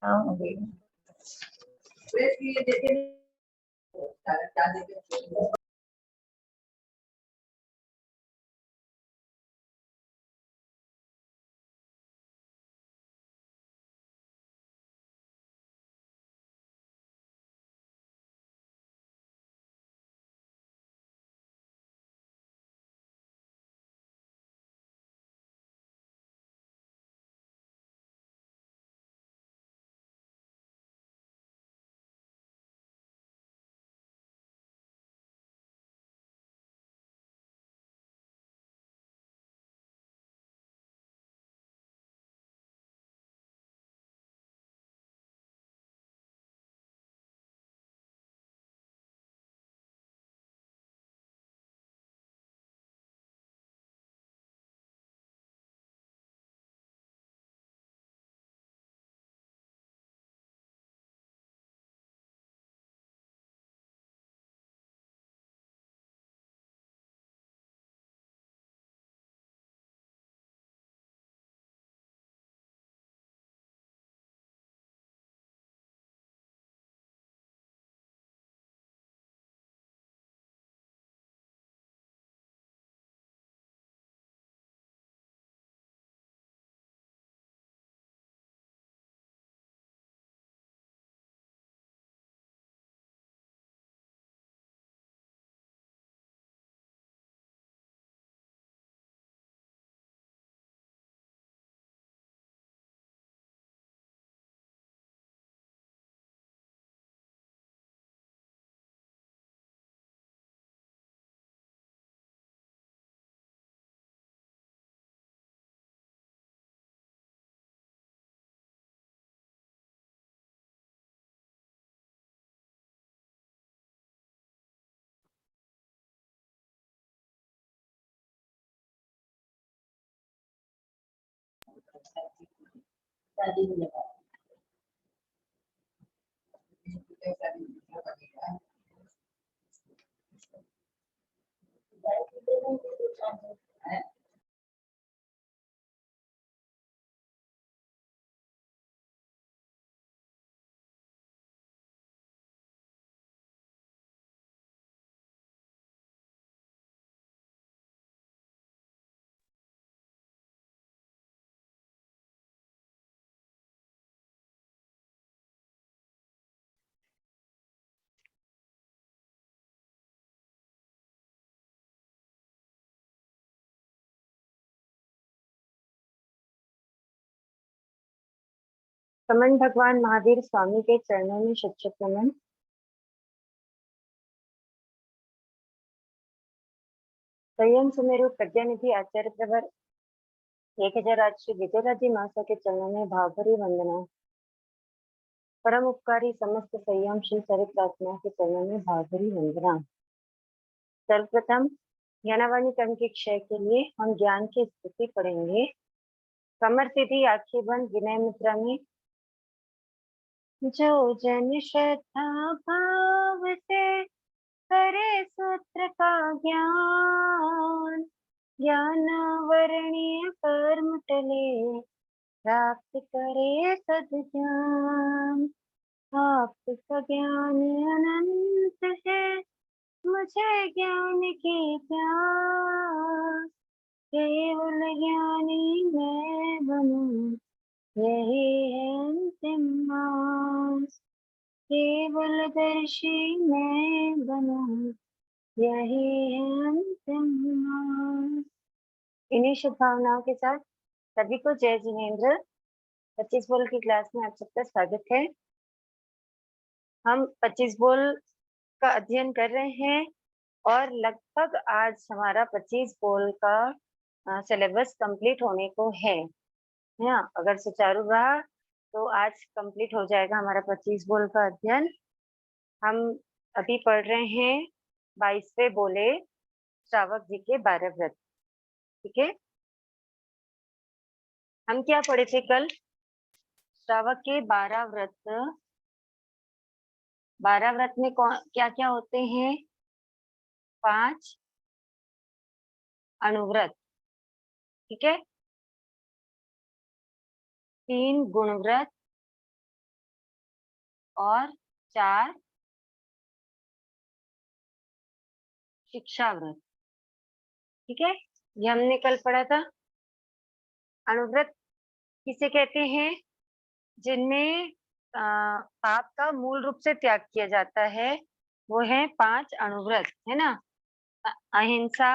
हाँ हो गई। कमन भगवान महावीर स्वामी के चरणों में शत नमन। संयम सुमेरु प्रज्ञानिधि आचार्य प्रवर 1008 श्री विजयराजी महाशय के चरणों में भावभरी वंदना। परम उपकारी समस्त संयम श्री चरित्रात्मा के चरणों में भावभरी वंदना। सर्वप्रथम ज्ञानवाणी कर्म के क्षय के लिए हम ज्ञान की स्तुति पढ़ेंगे। कमर सीधी, आंखें बंद, विनय मुद्रा में। जो जन श्रद्धा भाव से करे सूत्र का ज्ञान, ज्ञानावरणीय कर्म टले, प्राप्त करे सद्ज्ञान। आपका ज्ञान अनंत है, मुझे ज्ञान की प्यास। केवल ज्ञानी मैं बनूं, यही है अंतिम आस। केवल दर्शी मैं बनूं, यही है अंतिम आस। इन्हीं शुभ भावनाओं के साथ सभी को जय जिनेन्द्र। 25 बोल की क्लास में आप सबका स्वागत है। हम 25 बोल का अध्ययन कर रहे हैं और लगभग आज हमारा 25 बोल का सिलेबस कंप्लीट होने को है ना। अगर सुचारू रहा तो आज कंप्लीट हो जाएगा हमारा 25 बोल का अध्ययन। हम अभी पढ़ रहे हैं 22वें बोले श्रावक जी के 12 व्रत। ठीक है, हम क्या पढ़े थे कल? श्रावक के 12 व्रत। 12 व्रत में क्या क्या होते हैं? 5 अनुव्रत, ठीक है, 3 गुणव्रत, और 4 शिक्षा व्रत। ठीक है, ये हमने कल पढ़ा था। अनुव्रत किसे कहते हैं? जिनमें पाप का मूल रूप से त्याग किया जाता है, वो है 5 अणुव्रत, है ना? अहिंसा,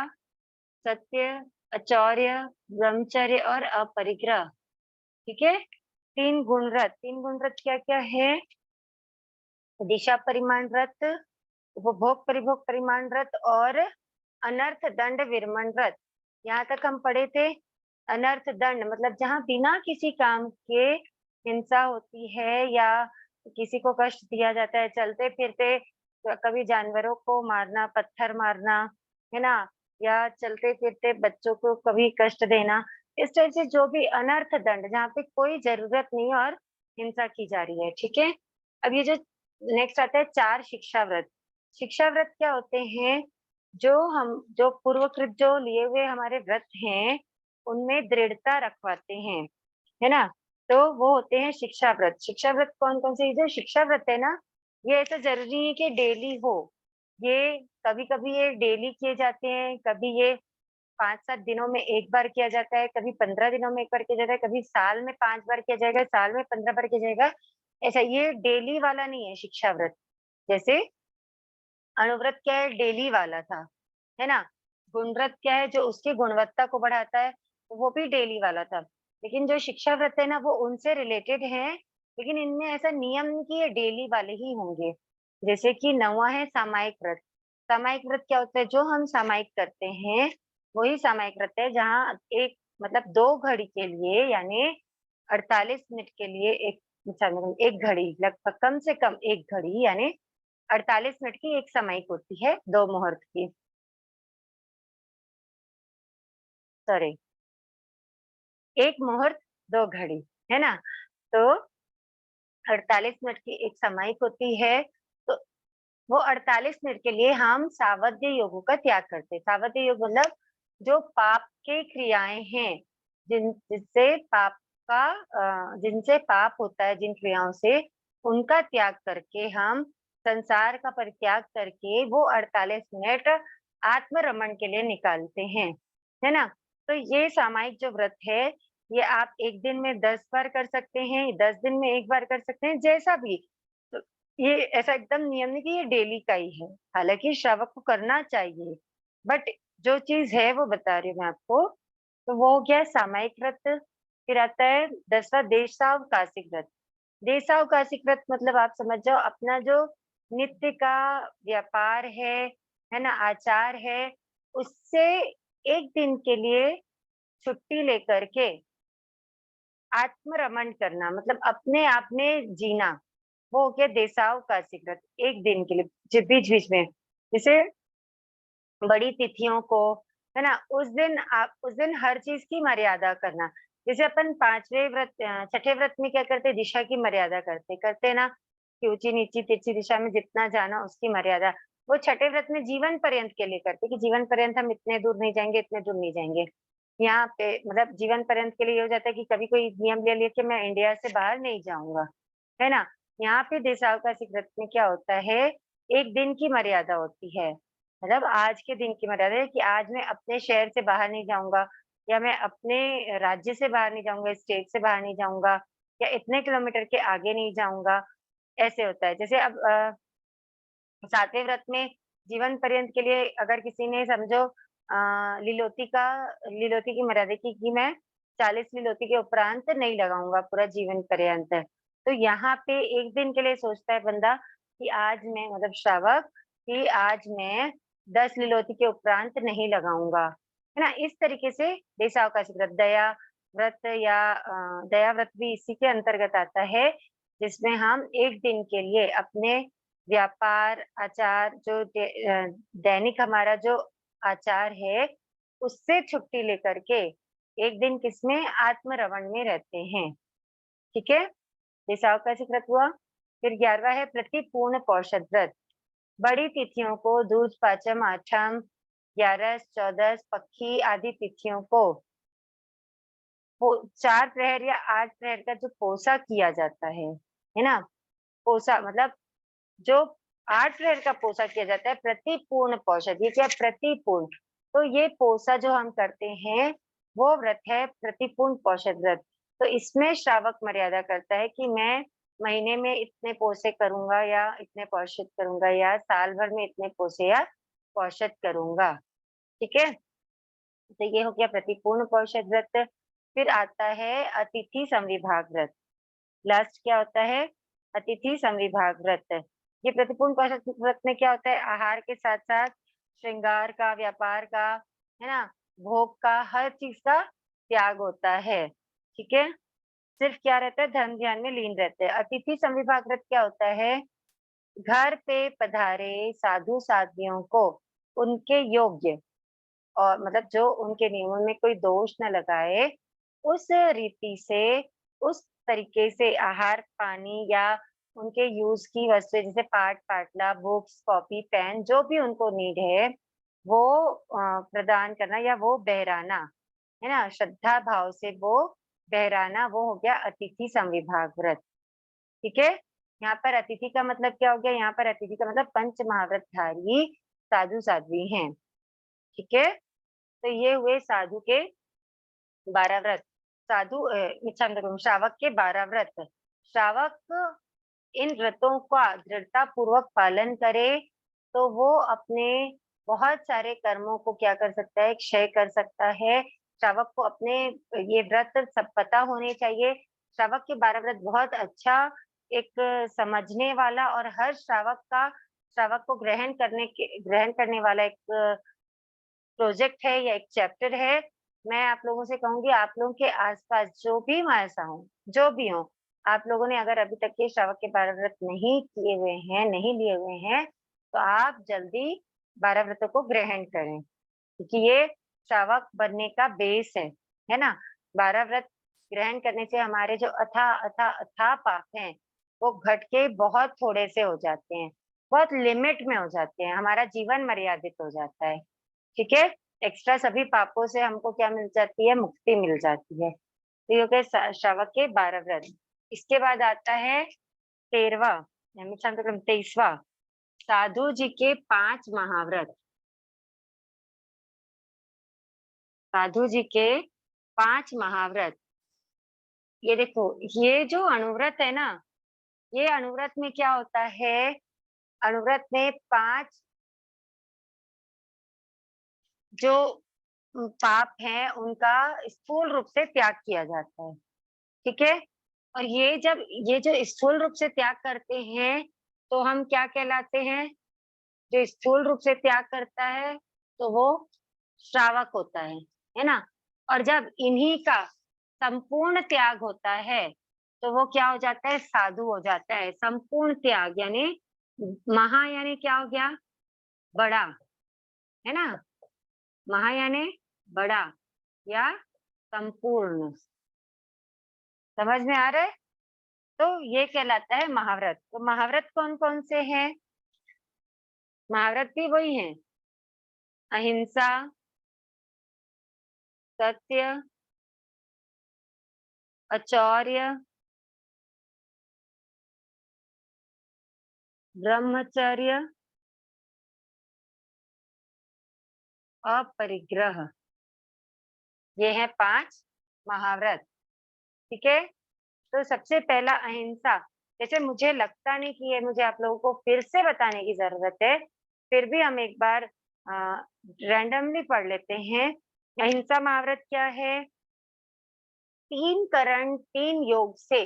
सत्य, अचौर्य, ब्रह्मचर्य और अपरिग्रह। ठीक है, 3 गुणव्रत। 3 गुणव्रत क्या-क्या है? दिशा परिमाण व्रत, उपभोग परिभोग परिमाण व्रत और अनर्थ दंड विरमण व्रत। यहाँ तक हम पढ़े थे। अनर्थ दंड मतलब जहाँ बिना किसी काम के हिंसा होती है या किसी को कष्ट दिया जाता है, चलते फिरते कभी जानवरों को मारना, पत्थर मारना, है ना? या चलते फिरते बच्चों को कभी कष्ट देना, इस तरह से जो भी अनर्थ दंड जहाँ पे कोई जरूरत नहीं और हिंसा की जा रही है। ठीक है, अब ये जो नेक्स्ट आता है 4 शिक्षा व्रत। शिक्षा व्रत क्या होते हैं? जो पूर्वकृत जो लिए हुए हमारे व्रत हैं, उनमें दृढ़ता रखवाते हैं, है ना? तो वो होते हैं शिक्षा व्रत। शिक्षा व्रत कौन-कौन से? जो शिक्षा व्रत है ना, ये ऐसा ज़रूरी नहीं है कि डेली हो। ये कभी-कभी ये डेली किए जाते हैं, कभी ये 5-7 दिनों में 1 बार किया जाता है, कभी 15 दिनों में 1 बार किया जाता है, कभी साल में 5 बार किया जाएगा, साल में 15 बार किया जाएगा। ऐसा ये डेली वाला नहीं है शिक्षा व्रत। जैसे अनुव्रत क्या है? डेली वाला था, है ना? गुणव्रत क्या है? जो उसकी गुणवत्ता को बढ़ाता है, तो वो भी डेली वाला था। लेकिन जो शिक्षा व्रत है ना, वो उनसे रिलेटेड है, लेकिन इनमें ऐसा नियम नहीं कि ये डेली वाले ही होंगे। जैसे कि 9वाँ है सामायिक व्रत। सामायिक व्रत क्या होता है? जो हम सामायिक करते हैं, वही सामायिक व्रत है जहाँ एक मतलब 2 घड़ी के लिए यानी 48 मिनट के लिए एक 1 घड़ी लगभग कम से कम 1 घड़ी यानी 48 मिनट की एक सामयिक होती है, 2 मुहूर्त की, सॉरी 1 मुहूर्त 2 घड़ी, है ना? तो 48 मिनट की एक सामयिक होती है, तो वो 48 मिनट के लिए हम सावध्य योगों का त्याग करते हैं। सावध्य योग मतलब जो पाप की क्रियाएँ हैं, जिससे पाप का जिनसे पाप होता है जिन क्रियाओं से, उनका त्याग करके हम संसार का परित्याग करके वो 48 मिनट आत्मरमण के लिए निकालते हैं, है ना? तो ये सामायिक जो व्रत है, ये आप 1 दिन में 10 बार कर सकते हैं, 10 दिन में 1 बार कर सकते हैं, जैसा भी। तो ये ऐसा एकदम नियम नहीं कि ये डेली का ही है, हालाँकि श्रावक को करना चाहिए, बट जो चीज़ है वो बता रही हूँ मैं आपको। तो वो हो गया सामायिक व्रत, फिर आता है 10वां देशावकाशिक व्रत। देशावकाशिक व्रत मतलब आप समझ जाओ अपना जो नित्य का व्यापार है ना? आचार है, उससे 1 दिन के लिए छुट्टी लेकर के आत्मरमण करना मतलब अपने आप में जीना, वो हो गया देशावकाशिक व्रत 1 दिन के लिए, जी बीच-बीच में। जैसे बड़ी तिथियों को, है ना? उस दिन हर चीज़ की मर्यादा करना। जैसे अपन 5वें व्रत छठे व्रत में क्या करते हैं? दिशा की मर्यादा करते हैं ना? कि ऊँची-नीची, तिरछी दिशा में जितना जाना उसकी मर्यादा। वो छठे व्रत में जीवन पर्यंत के लिए करते हैं कि जीवन पर्यंत हम इतने दूर नहीं जाएँगे, इतने दूर नहीं जाएँगे। यहाँ पे मतलब जीवन पर्यंत के लिए ये हो जाता है कि कभी कोई नियम ले लिया कि मैं इंडिया से बाहर नहीं जाऊँगा, है ना? यहाँ पे देशावकाशिक व्रत में क्या होता है? 1 दिन की मर्यादा होती है। मतलब आज के दिन की मर्यादा है कि आज मैं अपने शहर से बाहर नहीं जाऊँगा या मैं अपने राज्य से बाहर नहीं जाऊँगा, स्टेट से बाहर नहीं जाऊँगा या इतने किलोमीटर के आगे नहीं जाऊँगा, ऐसे होता है। जैसे अब 7वें व्रत में जीवन पर्यंत के लिए अगर किसी ने समझो लिलोती की मर्यादा की कि मैं 40 लिलोती के उपरांत नहीं लगाऊँगा पूरा जीवन पर्यंत। तो यहाँ पे 1 दिन के लिए सोचता है बंदा कि आज मैं मतलब श्रावक कि आज मैं 10 लिलोती के उपरांत नहीं लगाऊँगा, है ना? इस तरीके से देशावकाश व्रत, दया व्रत या दया व्रत भी इसी के अंतर्गत आता है, जिसमें हम 1 दिन के लिए अपने व्यापार, आचार दैनिक हमारा जो आचार है, उससे छुट्टी लेकर के 1 दिन किसमें आत्मरमण में रहते हैं, ठीक है? ये सावकाशिक व्रत हुआ। फिर 11वां है प्रतिपूर्ण पौषध व्रत। बड़ी तिथियों को दूज, पाचम, आठम, 11, 14 पक्खी आदि तिथियों को वो 4 प्रहर या 8 प्रहर का जो कोसा किया जाता है ना? पोसा मतलब जो 8 प्रहर का पोसा किया जाता है प्रतिपूर्ण पौषध, ये क्या प्रतिपूर्ण, तो ये पोसा जो हम करते हैं वो व्रत है प्रतिपूर्ण पौषध व्रत। तो इसमें श्रावक मर्यादा करता है कि मैं महीने में इतने पोसे करूंगा या इतने पौषध करूंगा या साल भर में इतने पोसे या पौषध करूंगा। ठीक है, तो ये हो गया प्रतिपूर्ण पौषध व्रत। फिर आता है अतिथि समविभाग व्रत। लास्ट क्या होता है, अतिथि समविभाग व्रत। ये प्रतिपूर्ण पौषध व्रत में क्या होता है, आहार के साथ साथ श्रृंगार का, व्यापार का, है ना, भोग का, हर चीज का त्याग होता है। ठीक है, सिर्फ क्या रहता है, धर्म ध्यान में लीन रहते हैं। अतिथि समविभाग व्रत क्या होता है, घर पे पधारे साधु साध्वियों को उनके योग्य और मतलब जो उनके नियमों में कोई दोष न लगाए, उस रीति से, उस तरीके से आहार पानी या उनके यूज की वस्तुएं जैसे पाट पाटला, बुक्स, कॉपी, पेन, जो भी उनको नीड है वो प्रदान करना या वो बहराना, है ना, श्रद्धा भाव से वो बहराना, वो हो गया अतिथि समविभाग व्रत। ठीक है, यहाँ पर अतिथि का मतलब क्या हो गया, यहाँ पर अतिथि का मतलब पंच महाव्रतधारी साधु साध्वी हैं। ठीक है, तो ये हुए साधु के 12 व्रत। श्रावक के 12 व्रत। श्रावक इन व्रतों का दृढ़ता पूर्वक पालन करे तो वो अपने बहुत सारे कर्मों को क्या कर सकता है, क्षय कर सकता है। श्रावक को अपने ये व्रत सब पता होने चाहिए। श्रावक के 12 व्रत बहुत अच्छा एक समझने वाला और हर श्रावक को ग्रहण करने वाला एक प्रोजेक्ट है या एक चैप्टर है। मैं आप लोगों से कहूंगी, आप लोगों के आसपास जो भी मायसा हो, जो भी हो, आप लोगों ने अगर अभी तक ये श्रावक के 12 व्रत नहीं किए हुए हैं, नहीं लिए हुए हैं, तो आप जल्दी 12 व्रतों को ग्रहण करें, क्योंकि ये श्रावक बनने का बेस है ना। 12 व्रत ग्रहण करने से हमारे जो अथा अथा अथा पाप हैं वो घट के बहुत थोड़े से हो जाते हैं, बहुत लिमिट में हो जाते हैं, हमारा जीवन मर्यादित हो जाता है। ठीक है, एक्स्ट्रा सभी पापों से हमको क्या मिल जाती है, मुक्ति मिल जाती है। तो ये हो गए श्रावक के 12 व्रत। इसके बाद आता है 23वां साधु जी के 5 महाव्रत। साधु जी के 5 महाव्रत। ये देखो, ये जो अनुव्रत है ना, ये अनुव्रत में क्या होता है, अनुव्रत में 5 जो पाप है उनका स्थूल रूप से त्याग किया जाता है। ठीक है, और ये जो स्थूल रूप से त्याग करते हैं तो हम क्या कहलाते हैं, जो स्थूल रूप से त्याग करता है तो वो श्रावक होता है ना। और जब इन्हीं का संपूर्ण त्याग होता है तो वो क्या हो जाता है, साधु हो जाता है। संपूर्ण त्याग यानी महा यानी क्या हो गया, बड़ा, है ना, महा यानी बड़ा या संपूर्ण, समझ में आ रहा है। तो ये कहलाता है महाव्रत। तो महाव्रत कौन कौन से हैं, महाव्रत भी वही हैं, अहिंसा, सत्य, अचौर्य, ब्रह्मचर्य, अपरिग्रह, ये है 5 महाव्रत। ठीक है, तो सबसे पहला अहिंसा। जैसे मुझे लगता नहीं कि ये मुझे आप लोगों को फिर से बताने की जरूरत है, फिर भी हम एक बार रैंडमली पढ़ लेते हैं। अहिंसा महाव्रत क्या है, 3 करण 3 योग से।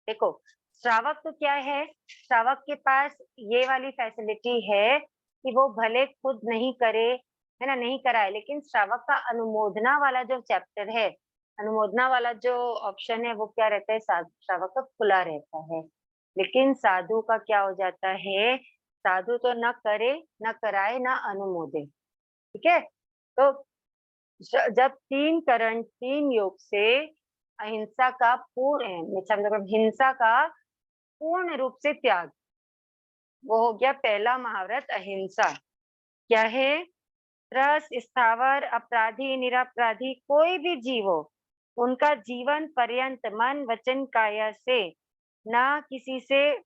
देखो, श्रावक तो क्या है, श्रावक के पास ये वाली फैसिलिटी है कि वो भले खुद नहीं करे, है ना, नहीं कराए, लेकिन श्रावक का अनुमोदना वाला जो चैप्टर है, अनुमोदना वाला जो ऑप्शन है वो क्या रहता है, श्रावक का खुला रहता है। लेकिन साधु का क्या हो जाता है, साधु तो न करे, न कराए, न अनुमोदे। ठीक है, तो जब 3 करण 3 योग से अहिंसा का मतलब हिंसा का पूर्ण रूप से त्याग, वो हो गया पहला महाव्रत अहिंसा। क्या है, रस स्थावर अपराधी निरपराधी कोई भी जीव हो, उनका जीवन पर्यंत मन वचन काया से ना किसी से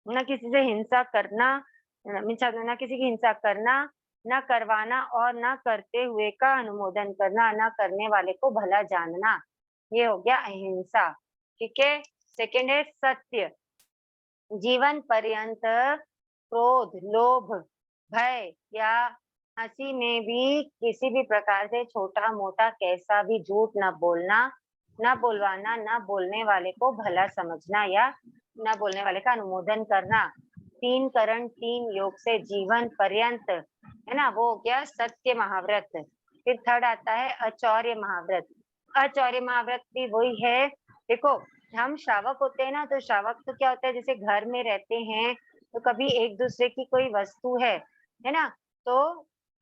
न किसी से हिंसा करना, न किसी की हिंसा करना, न करवाना और न करते हुए का अनुमोदन करना, न करने वाले को भला जानना। ये हो गया अहिंसा। ठीक है। सेकंड है सत्य। जीवन पर्यंत क्रोध, लोभ, भय या हंसी में भी किसी भी प्रकार से छोटा मोटा कैसा भी झूठ न बोलना, न बोलवाना, न बोलने वाले को भला समझना या न बोलने वाले का अनुमोदन करना। 3 करण 3 योग से जीवन पर्यंत, है ना, वो हो गया सत्य महाव्रत। फिर थर्ड आता है अचौर्य महाव्रत। अचौर्य महाव्रत भी वही है। देखो, हम श्रावक होते हैं ना, तो श्रावक तो क्या होता है, जैसे घर में रहते हैं तो कभी एक दूसरे की कोई वस्तु है ना, तो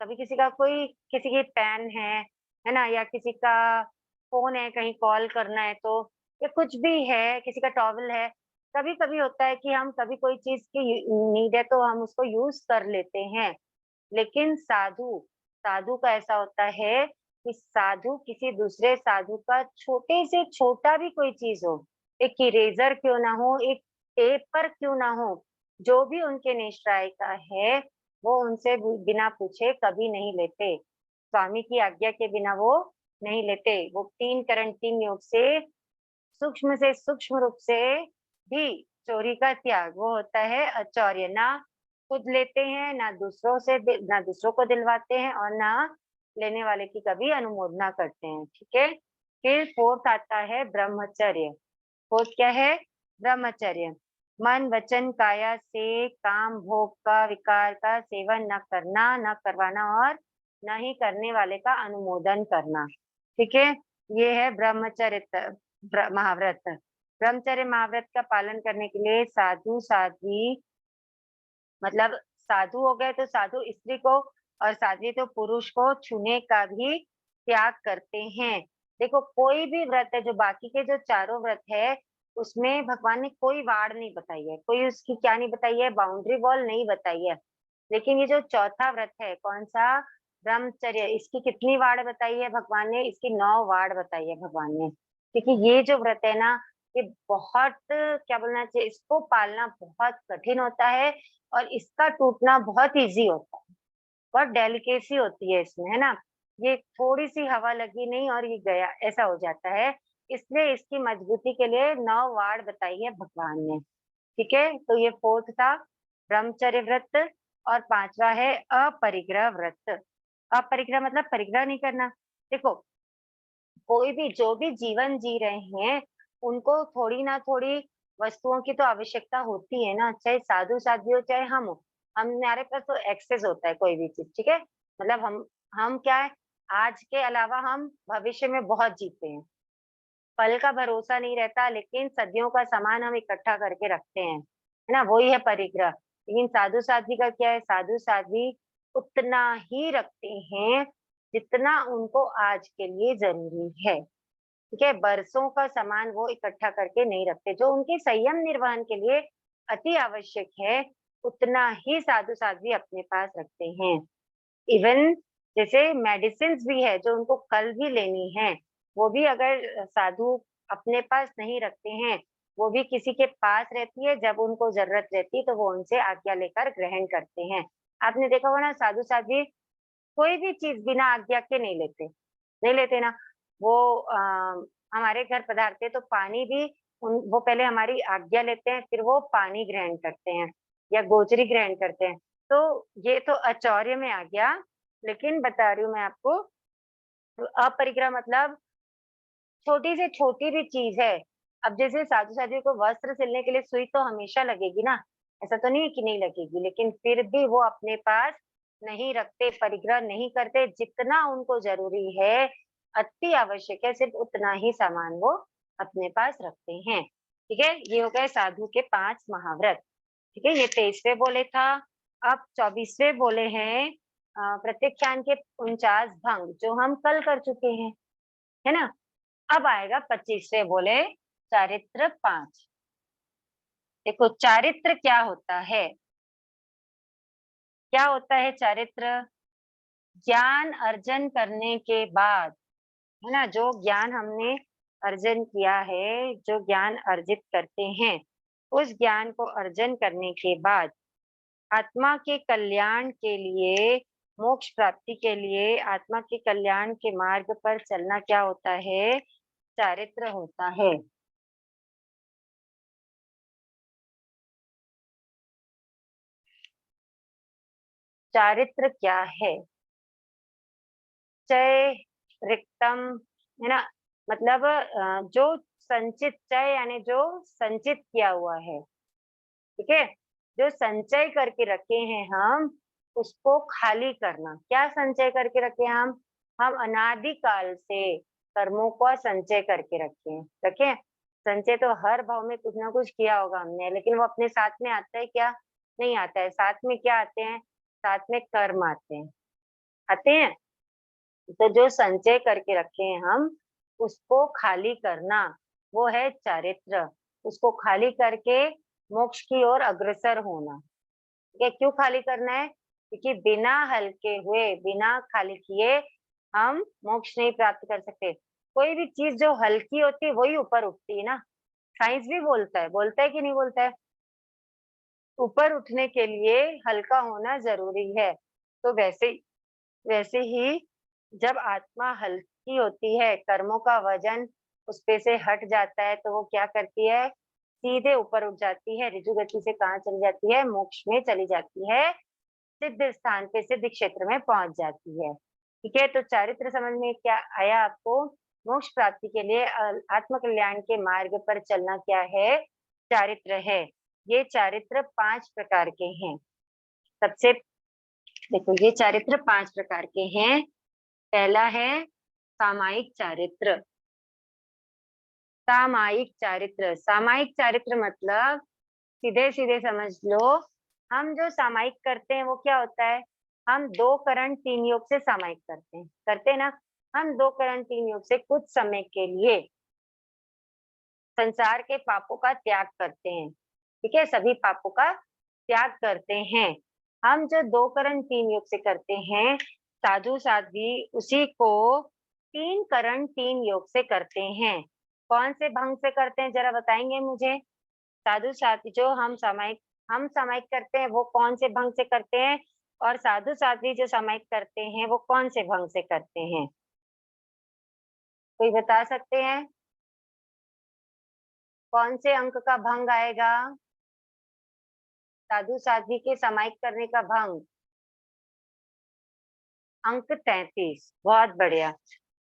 कभी किसी का कोई, किसी की पेन है ना, या किसी का फोन है, कहीं कॉल करना है तो, या कुछ भी है, किसी का टॉवल है। कभी कभी होता है कि हम कभी कोई चीज की नीड है तो हम उसको यूज कर लेते हैं। लेकिन साधु, साधु का ऐसा होता है कि साधु किसी दूसरे साधु का छोटे से छोटा भी कोई चीज हो, एक इरेजर क्यों ना हो, एक पेपर क्यों ना हो, जो भी उनके निश्चय का है, वो उनसे बिना पूछे कभी नहीं लेते। स्वामी की आज्ञा के बिना वो नहीं लेते। वो 3 करण 3 योग से सूक्ष्म रूप से भी चोरी का त्याग, वो होता है अचौर्य। ना खुद लेते हैं, ना दूसरों को दिलवाते हैं, और ना लेने वाले की कभी अनुमोदना करते हैं। ठीक है। फिर फोर्थ आता है ब्रह्मचर्य। फोर्थ क्या है? ब्रह्मचर्य। मन वचन काया से काम भोग का विकार का सेवन न करना, न करवाना और न ही करने वाले का अनुमोदन करना। ठीक है। ये है महाव्रत। ब्रह्मचर्य महाव्रत का पालन करने के लिए साधु साध्वी, मतलब साधु हो गए तो साधु स्त्री को, और साध्वी तो पुरुष को छूने का भी त्याग करते हैं। देखो, कोई भी व्रत है, जो बाकी के जो चारों व्रत है, उसमें भगवान ने कोई वाड़ नहीं बताई है, कोई उसकी क्या नहीं बताई है, बाउंड्री वॉल नहीं बताई है। लेकिन ये जो चौथा व्रत है, कौन सा? ब्रह्मचर्य, इसकी कितनी वाड़ बताई है भगवान ने? इसकी 9 वाड़ बताई है भगवान ने। क्योंकि ये जो व्रत है ना, ये बहुत, क्या बोलना चाहिए, इसको पालना बहुत कठिन होता है, और इसका टूटना बहुत इजी होता है। बहुत डेलिकेसी होती है इसमें, है ना। ये थोड़ी सी हवा लगी नहीं और ये गया, ऐसा हो जाता है। इसलिए इसकी मजबूती के लिए 9 वाड़ बताई है भगवान ने। ठीक है। तो ये फोर्थ था ब्रह्मचर्य व्रत। और पांचवा है अपरिग्रह व्रत। अपरिग्रह मतलब परिग्रह नहीं करना। देखो, कोई भी, जो भी जीवन जी रहे हैं, उनको थोड़ी ना थोड़ी वस्तुओं की तो आवश्यकता होती है ना, चाहे साधु साध्वी हो चाहे हम हो। हमारे पास तो एक्सेस होता है कोई भी चीज। ठीक है। मतलब हम क्या है, आज के अलावा हम भविष्य में बहुत जीते हैं। पल का भरोसा नहीं रहता, लेकिन सदियों का सामान हम इकट्ठा करके रखते हैं, है ना, वही है परिग्रह। लेकिन साधु साध्वी का क्या है? साधु साध्वी उतना ही रखते हैं जितना उनको आज के लिए जरूरी है। ठीक है। बरसों का सामान वो इकट्ठा करके नहीं रखते। जो उनके संयम निर्वहन के लिए अति आवश्यक है, उतना ही साधु साध्वी अपने पास रखते हैं। इवन जैसे मेडिसिन भी है, जो उनको कल भी लेनी है, वो भी अगर साधु अपने पास नहीं रखते हैं, वो भी किसी के पास रहती है, जब उनको जरूरत रहती है तो वो उनसे आज्ञा लेकर ग्रहण करते हैं। आपने देखा होगा ना, साधु साध्वी कोई भी चीज बिना आज्ञा के नहीं लेते, नहीं लेते ना। वो हमारे घर पधारते तो पानी भी, वो पहले हमारी आज्ञा लेते हैं, फिर वो पानी ग्रहण करते हैं या गोचरी ग्रहण करते हैं। तो ये तो अचौर्य में आ गया। लेकिन बता रही हूँ मैं आपको, तो अपरिग्रह मतलब छोटी से छोटी भी चीज है। अब जैसे साधु साध्वी को वस्त्र सिलने के लिए सुई तो हमेशा लगेगी ना, ऐसा तो नहीं है कि नहीं लगेगी, लेकिन फिर भी वो अपने पास नहीं रखते, परिग्रह नहीं करते। जितना उनको जरूरी है, अति आवश्यक है, सिर्फ उतना ही सामान वो अपने पास रखते हैं। ठीक है। ये हो गए साधु के 5 महाव्रत। ठीक है। ये 23वें बोले था। अब 24वें बोले हैं प्रत्यक्षान के 49 भंग, जो हम कल कर चुके हैं, है ना। अब आएगा 25वें बोले चारित्र 5। देखो, चारित्र क्या होता है? क्या होता है चारित्र? ज्ञान अर्जन करने के बाद, है ना, जो ज्ञान हमने अर्जन किया है, जो ज्ञान अर्जित करते हैं, उस ज्ञान को अर्जन करने के बाद आत्मा के कल्याण के लिए, मोक्ष प्राप्ति के लिए आत्मा के कल्याण के मार्ग पर चलना क्या होता है? चारित्र होता है। चारित्र क्या है? चय रिक्तम, है ना, मतलब जो संचित, चय यानी जो संचित किया हुआ है, ठीक है, जो संचय करके रखे हैं हम, उसको खाली करना। क्या संचय करके रखे हम अनादिकाल से कर्मों का संचय करके रखे। संचय तो हर भाव में कुछ ना कुछ किया होगा हमने, लेकिन वो अपने साथ में आता है क्या? नहीं आता है। साथ में क्या आते हैं? साथ में कर्म आते हैं। तो जो संचय करके रखे हैं हम, उसको खाली करना, वो है चारित्र। उसको खाली करके मोक्ष की ओर अग्रसर होना। ठीक है, क्यों खाली करना है? क्योंकि बिना हल्के हुए, बिना खाली किए हम मोक्ष नहीं प्राप्त कर सकते। कोई भी चीज जो हल्की होती है वही ऊपर उठती है ना। साइंस भी बोलता है कि नहीं बोलता है? ऊपर उठने के लिए हल्का होना जरूरी है। तो वैसे ही जब आत्मा हल्की होती है, कर्मों का वजन उस पे से हट जाता है, तो वो क्या करती है? सीधे ऊपर उठ जाती है, ऋजु गति से कहाँ चली जाती है? मोक्ष में चली जाती है, सिद्ध स्थान पे, सिद्ध क्षेत्र में पहुंच जाती है। ठीक है, तो चारित्र समझ में क्या आया आपको? मोक्ष प्राप्ति के लिए आत्म कल्याण के मार्ग पर चलना क्या है? चारित्र है। ये चारित्र 5 प्रकार के हैं। सबसे देखो, ये चारित्र 5 प्रकार के हैं। पहला है सामायिक चारित्र। सामायिक चारित्र मतलब सीधे सीधे समझ लो, हम जो सामायिक करते हैं वो क्या होता है? हम 2 करण 3 योग से सामायिक करते हैं ना। हम 2 करण 3 योग से कुछ समय के लिए संसार के पापों का त्याग करते हैं। ठीक है, सभी पापों का त्याग करते हैं। हम जो 2 करण 3 योग से करते हैं, साधु साध्वी उसी को 3 करण 3 योग से करते हैं। कौन से भंग से करते हैं, जरा बताएंगे मुझे? साधु साथी जो हम सामायिक करते हैं, वो कौन से भंग से करते हैं? और साधु साथी जो सामायिक करते हैं, वो कौन से भंग से करते हैं? कोई बता सकते हैं? कौन से अंक का भंग आएगा? साधु साध्वी के सामायिक करने का भंग अंक 33। बहुत बढ़िया,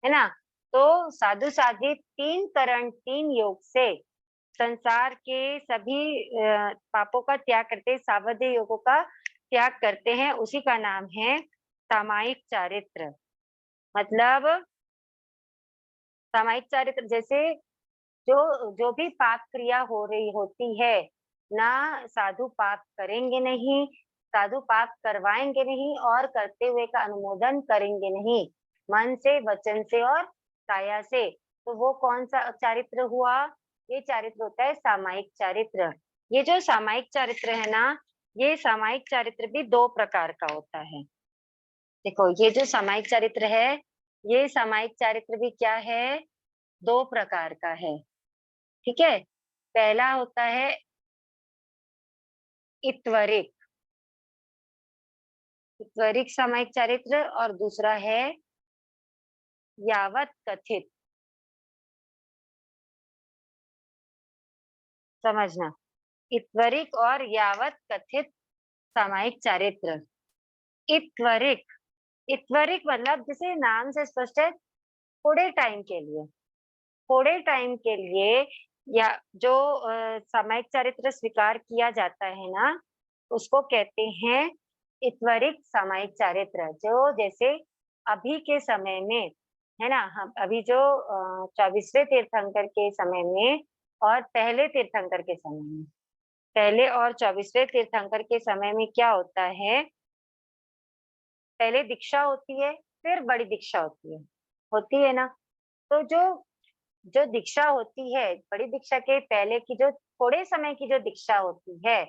है ना। तो साधु साध्वी 3 करण 3 योग से संसार के सभी पापों का त्याग करते, सावधि योगों का त्याग करते हैं, उसी का नाम है सामायिक चारित्र। मतलब सामायिक चारित्र जैसे जो जो भी पाप क्रिया हो रही होती है ना, साधु पाप करेंगे नहीं, साधु पाप करवाएंगे नहीं, और करते हुए का अनुमोदन करेंगे नहीं, मन से, वचन से और काया से। तो वो कौन सा चारित्र हुआ? ये चारित्र होता है सामायिक चारित्र। ये जो सामायिक चारित्र है ना, ये सामायिक चारित्र भी 2 प्रकार का होता है। देखो, ये जो सामायिक चरित्र है, ये सामायिक चरित्र भी क्या है? 2 प्रकार का है। ठीक है, पहला होता है इत्वरिक इत्वरिक सामायिक चरित्र, और दूसरा है यावत कथित। समझना, इत्वरिक और यावत कथित सामायिक चरित्र। इत्वरिक इत्वरिक मतलब जैसे नाम से स्पष्ट है, थोड़े टाइम के लिए, थोड़े टाइम के लिए, या जो सामायिक चरित्र स्वीकार किया जाता है ना, उसको कहते हैं इत्वरिक सामायिक चरित्र। जो जैसे अभी के समय में, है ना, हम अभी जो 24वें तीर्थंकर के समय में और पहले तीर्थंकर के समय में, पहले और 24वें तीर्थंकर के समय में क्या होता है? पहले दीक्षा होती है, फिर बड़ी दीक्षा होती है ना। तो जो जो दीक्षा होती है, बड़ी दीक्षा के पहले की जो थोड़े समय की जो दीक्षा होती है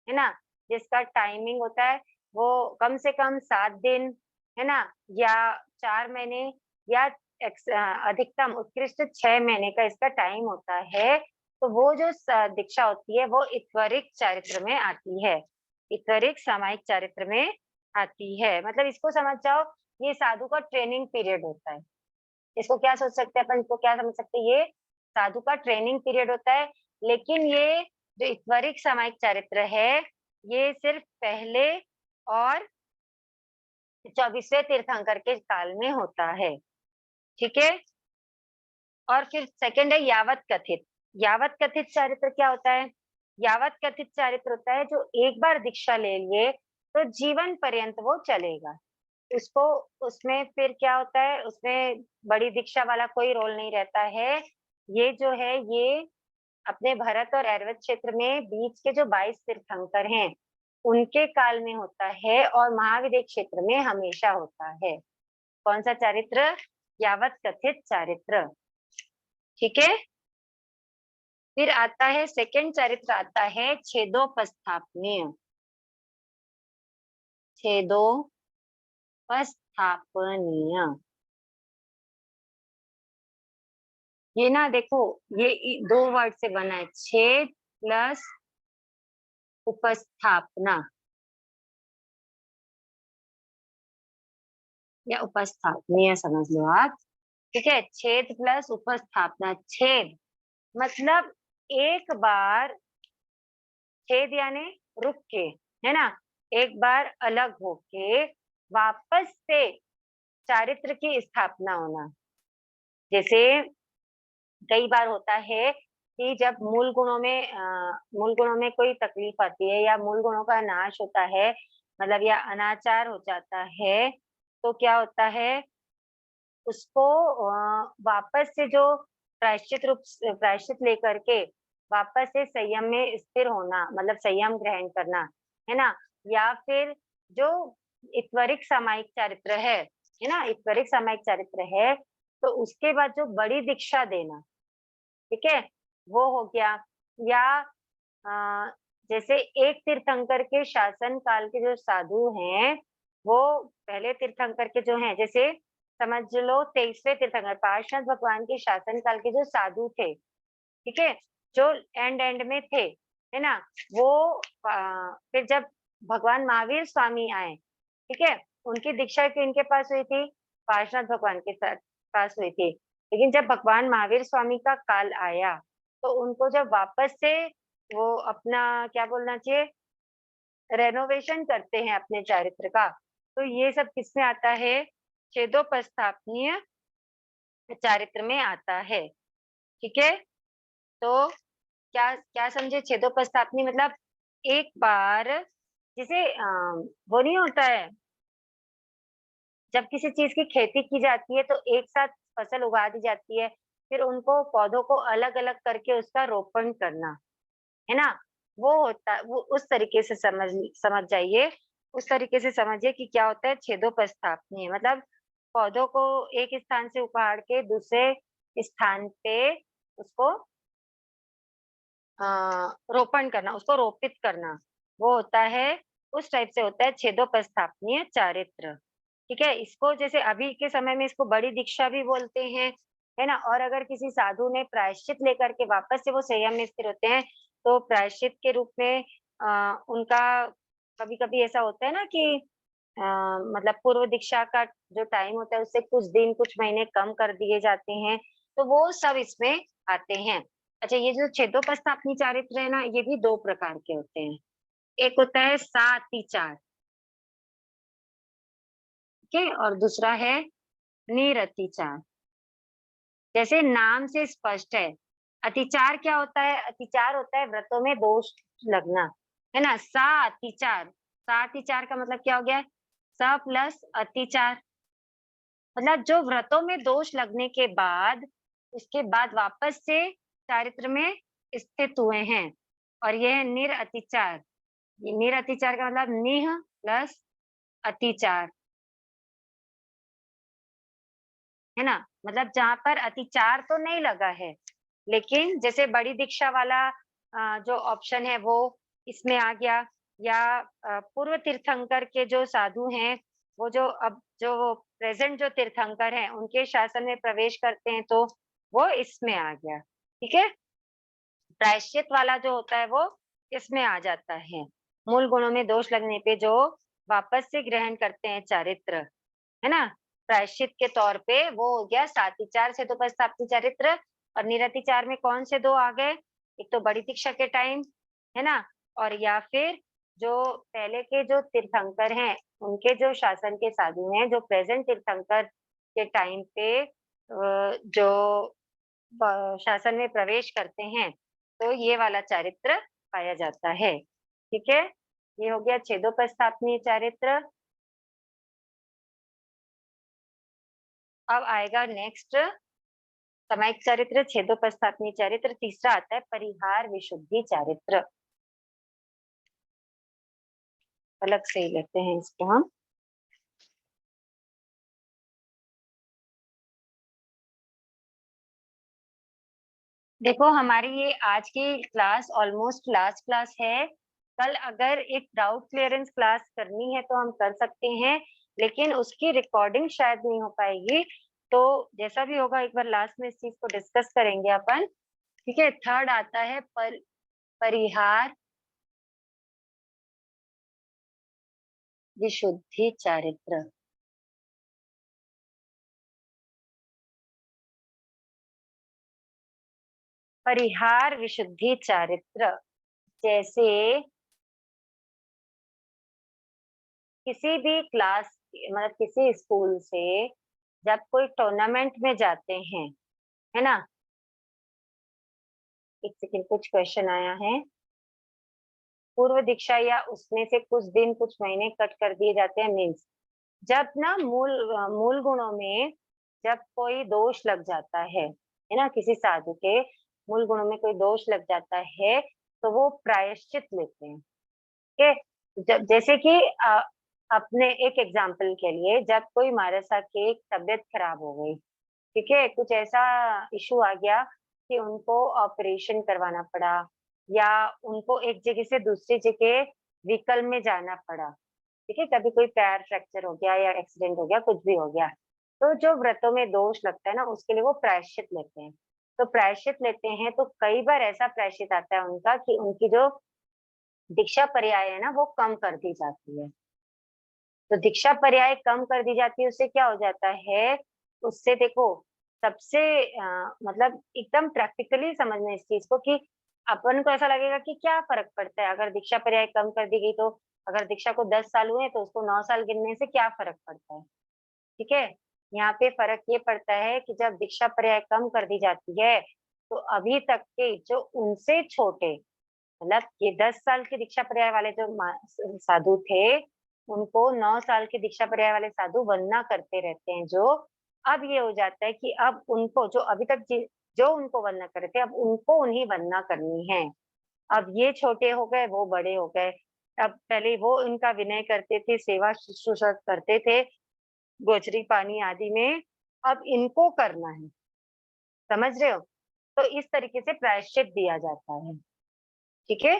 ना, जिसका टाइमिंग होता है वो कम से कम 7 दिन, है ना, या 4 महीने, या अधिकतम उत्कृष्ट 6 महीने का इसका टाइम होता है। तो वो जो दीक्षा होती है वो इत्वरिक चारित्र में आती है, इत्वरिक सामायिक चारित्र में आती है। मतलब इसको समझ जाओ, ये साधु का ट्रेनिंग पीरियड होता है। इसको क्या सोच सकते हैं अपन, इसको क्या समझ सकते हैं, ये साधु का ट्रेनिंग पीरियड होता है। लेकिन ये जो इत्वरिक सामायिक चारित्र है, ये सिर्फ पहले और 24वें तीर्थंकर के काल में होता है। ठीक है। और फिर सेकंड है यावत कथित। यावत कथित चारित्र क्या होता है? यावत कथित चारित्र होता है जो एक बार दीक्षा ले लिए तो जीवन पर्यंत वो चलेगा। उसको, उसमें फिर क्या होता है, उसमें बड़ी दीक्षा वाला कोई रोल नहीं रहता है। ये जो है, ये अपने भरत और ऐरावत क्षेत्र में बीच के जो 22 तीर्थंकर हैं, उनके काल में होता है और महाविदेह क्षेत्र में हमेशा होता है। कौन सा चारित्र? यावत कथित चारित्र। ठीक है। फिर आता है सेकंड चारित्र, आता है छेदोपस्थापनीय। छेदोपस्थापनीय, ये ना देखो, ये दो वर्ड से बना है, छेद प्लस उपस्थापना या उपस्थापनीय समझ लो आप। ठीक है, छेद प्लस उपस्थापना। छेद मतलब एक बार, छेद यानी रुक के, है ना, एक बार अलग होके वापस से चारित्र की स्थापना होना। जैसे कई बार होता है कि जब मूल गुणों में कोई तकलीफ आती है या मूल गुणों का नाश होता है, मतलब या अनाचार हो जाता है, तो क्या होता है, उसको वापस से जो प्रायश्चित लेकर के वापस से संयम में स्थिर होना, मतलब संयम ग्रहण करना, है ना। या फिर जो इत्वरिक सामायिक चारित्र है ना, इत्वरिक सामायिक चारित्र है, तो उसके बाद जो बड़ी दीक्षा देना, ठीक है, वो हो गया। या अ, जैसे एक तीर्थंकर के शासन काल के जो साधु हैं, वो पहले तीर्थंकर के जो हैं, जैसे समझ लो 23वें तीर्थंकर पार्षद भगवान के शासन काल के जो साधु थे, ठीक है, जो एंड एंड में थे, है ना, वो फिर जब भगवान महावीर स्वामी आए, ठीक है, उनकी दीक्षा की इनके पास हुई थी, पार्षद भगवान के साथ पास हुई थी। लेकिन जब भगवान महावीर स्वामी का काल आया, तो उनको जब वापस से वो अपना क्या बोलना चाहिए, रेनोवेशन करते हैं अपने चारित्र का, तो ये सब किसमें आता है? छेदोपस्थापनीय चारित्र में आता है। ठीक है। तो क्या क्या समझे छेदोपस्थापनी? मतलब एक बार, जैसे वो नहीं होता है, जब किसी चीज की खेती की जाती है तो एक साथ फसल उगा दी जाती है, फिर उनको पौधों को अलग अलग करके उसका रोपण करना, है ना, वो होता, वो उस तरीके से समझ समझ जाइए, उस तरीके से समझिए कि क्या होता है छेदोपस्थापनीय। मतलब पौधों को एक स्थान से उखाड़ के दूसरे स्थान पे उसको रोपण करना, उसको रोपित करना, वो होता है, उस टाइप से होता है छेदोपस्थापनीय चारित्र। ठीक है। इसको जैसे अभी के समय में इसको बड़ी दीक्षा भी बोलते हैं, है ना। और अगर किसी साधु ने प्रायश्चित लेकर के वापस से वो संयम में स्थिर होते हैं, तो प्रायश्चित के रूप में उनका कभी कभी ऐसा होता है ना कि मतलब पूर्व दीक्षा का जो टाइम होता है उससे कुछ दिन कुछ महीने कम कर दिए जाते हैं, तो वो सब इसमें आते हैं। अच्छा, ये जो छेदोपस्थापनी चारित्र है ना, ये भी दो प्रकार के होते हैं। एक होता है सातिचार, ठीक है, और दूसरा है निरतिचार। जैसे नाम से स्पष्ट है, अतिचार क्या होता है? अतिचार होता है व्रतों में दोष लगना, है ना। सातिचार, सातिचार का मतलब क्या हो गया? स प्लस अतिचार, मतलब जो व्रतों में दोष लगने के बाद उसके बाद वापस से चारित्र में स्थित हुए हैं, और यह है निरअतिचार। ये निरअतिचार का मतलब निह प्लस अतिचार, है ना। मतलब जहां पर अतिचार तो नहीं लगा है, लेकिन जैसे बड़ी दीक्षा वाला जो ऑप्शन है वो इसमें आ गया। या पूर्व तीर्थंकर के जो साधु हैं, वो जो अब जो प्रेजेंट जो तीर्थंकर हैं उनके शासन में प्रवेश करते हैं, तो वो इसमें आ गया। ठीक है। प्रायश्चित वाला जो होता है वो इसमें आ जाता है। मूल गुणों में दोष लगने पे जो वापस से ग्रहण करते हैं चारित्र, है ना? प्रायश्चित के तौर पे वो हो गया सातिचार से तो पश्चाति चारित्र, और निरतिचार में कौन से दो आ गए? एक तो बड़ी दीक्षा के टाइम, है ना? और या फिर जो पहले के जो तीर्थंकर हैं, उनके जो शासन के साधु हैं, जो प्रेजेंट तीर्थंकर के टाइम पे जो शासन में प्रवेश करते हैं, तो ये वाला चारित्र पाया जाता है। ठीक है? ये हो गया छेदोपस्थापनीय चारित्र। अब आएगा नेक्स्ट सामायिक चरित्र, छेदोपस्थापनीय चरित्र। तीसरा आता है परिहार विशुद्धि चरित्र। अलग से ही लेते हैं इसको हम। देखो हमारी ये आज की क्लास ऑलमोस्ट लास्ट क्लास है। कल अगर एक डाउट क्लियरेंस क्लास करनी है तो हम कर सकते हैं, लेकिन उसकी रिकॉर्डिंग शायद नहीं हो पाएगी। तो जैसा भी होगा एक बार लास्ट में इस चीज को डिस्कस करेंगे अपन। ठीक है? थर्ड आता है परिहार विशुद्धि चारित्र। परिहार विशुद्धि चारित्र, जैसे किसी भी क्लास मतलब किसी स्कूल से जब कोई टूर्नामेंट में जाते हैं, है ना? एक सेकंड, कुछ क्वेश्चन आया है। पूर्व दीक्षा या उसमें से कुछ दिन कुछ महीने कट कर दिए जाते हैं, मीन्स जब ना मूल गुणों में जब कोई दोष लग जाता है ना? किसी साधु के मूल गुणों में कोई दोष लग जाता है तो वो प्रायश्चित लेते हैं। ठीक है? जब जैसे कि अपने एक एग्जाम्पल के लिए, जब कोई मारसा की तबीयत खराब हो गई, ठीक है, कुछ ऐसा इशू आ गया कि उनको ऑपरेशन करवाना पड़ा, या उनको एक जगह से दूसरी जगह व्हीकल में जाना पड़ा। ठीक है? कभी कोई पैर फ्रैक्चर हो गया या एक्सीडेंट हो गया, कुछ भी हो गया, तो जो व्रतों में दोष लगता है ना, उसके लिए वो प्रायश्चित लेते हैं। तो प्रायश्चित लेते हैं तो कई बार ऐसा प्रायश्चित आता है उनका कि उनकी जो दीक्षा पर्याय है ना वो कम कर दी जाती है। तो दीक्षा पर्याय कम कर दी जाती है, उससे क्या हो जाता है? उससे देखो, सबसे मतलब एकदम प्रैक्टिकली समझना इस चीज को कि अपन को ऐसा लगेगा कि क्या फर्क पड़ता है अगर दीक्षा पर्याय कम कर दी गई तो। अगर दीक्षा को 10 साल हुए तो उसको 9 साल गिनने से क्या फर्क पड़ता है? ठीक है? यहाँ पे फर्क ये पड़ता है कि जब दीक्षा पर्याय कम कर दी जाती है तो अभी तक के जो उनसे छोटे, मतलब ये 10 साल के दीक्षा पर्याय वाले जो साधु थे, उनको 9 साल के दीक्षा पर्याय वाले साधु वंदना करते रहते हैं। जो अब ये हो जाता है कि अब उनको जो अभी तक जो उनको वंदना कर रहे थे, अब उनको उन्हीं वंदना करनी है। अब ये छोटे हो गए, वो बड़े हो गए। अब पहले वो इनका विनय करते थे, सेवा शुश्रूषा करते थे गोचरी पानी आदि में, अब इनको करना है। समझ रहे हो? तो इस तरीके से प्रायश्चित दिया जाता है। ठीक है?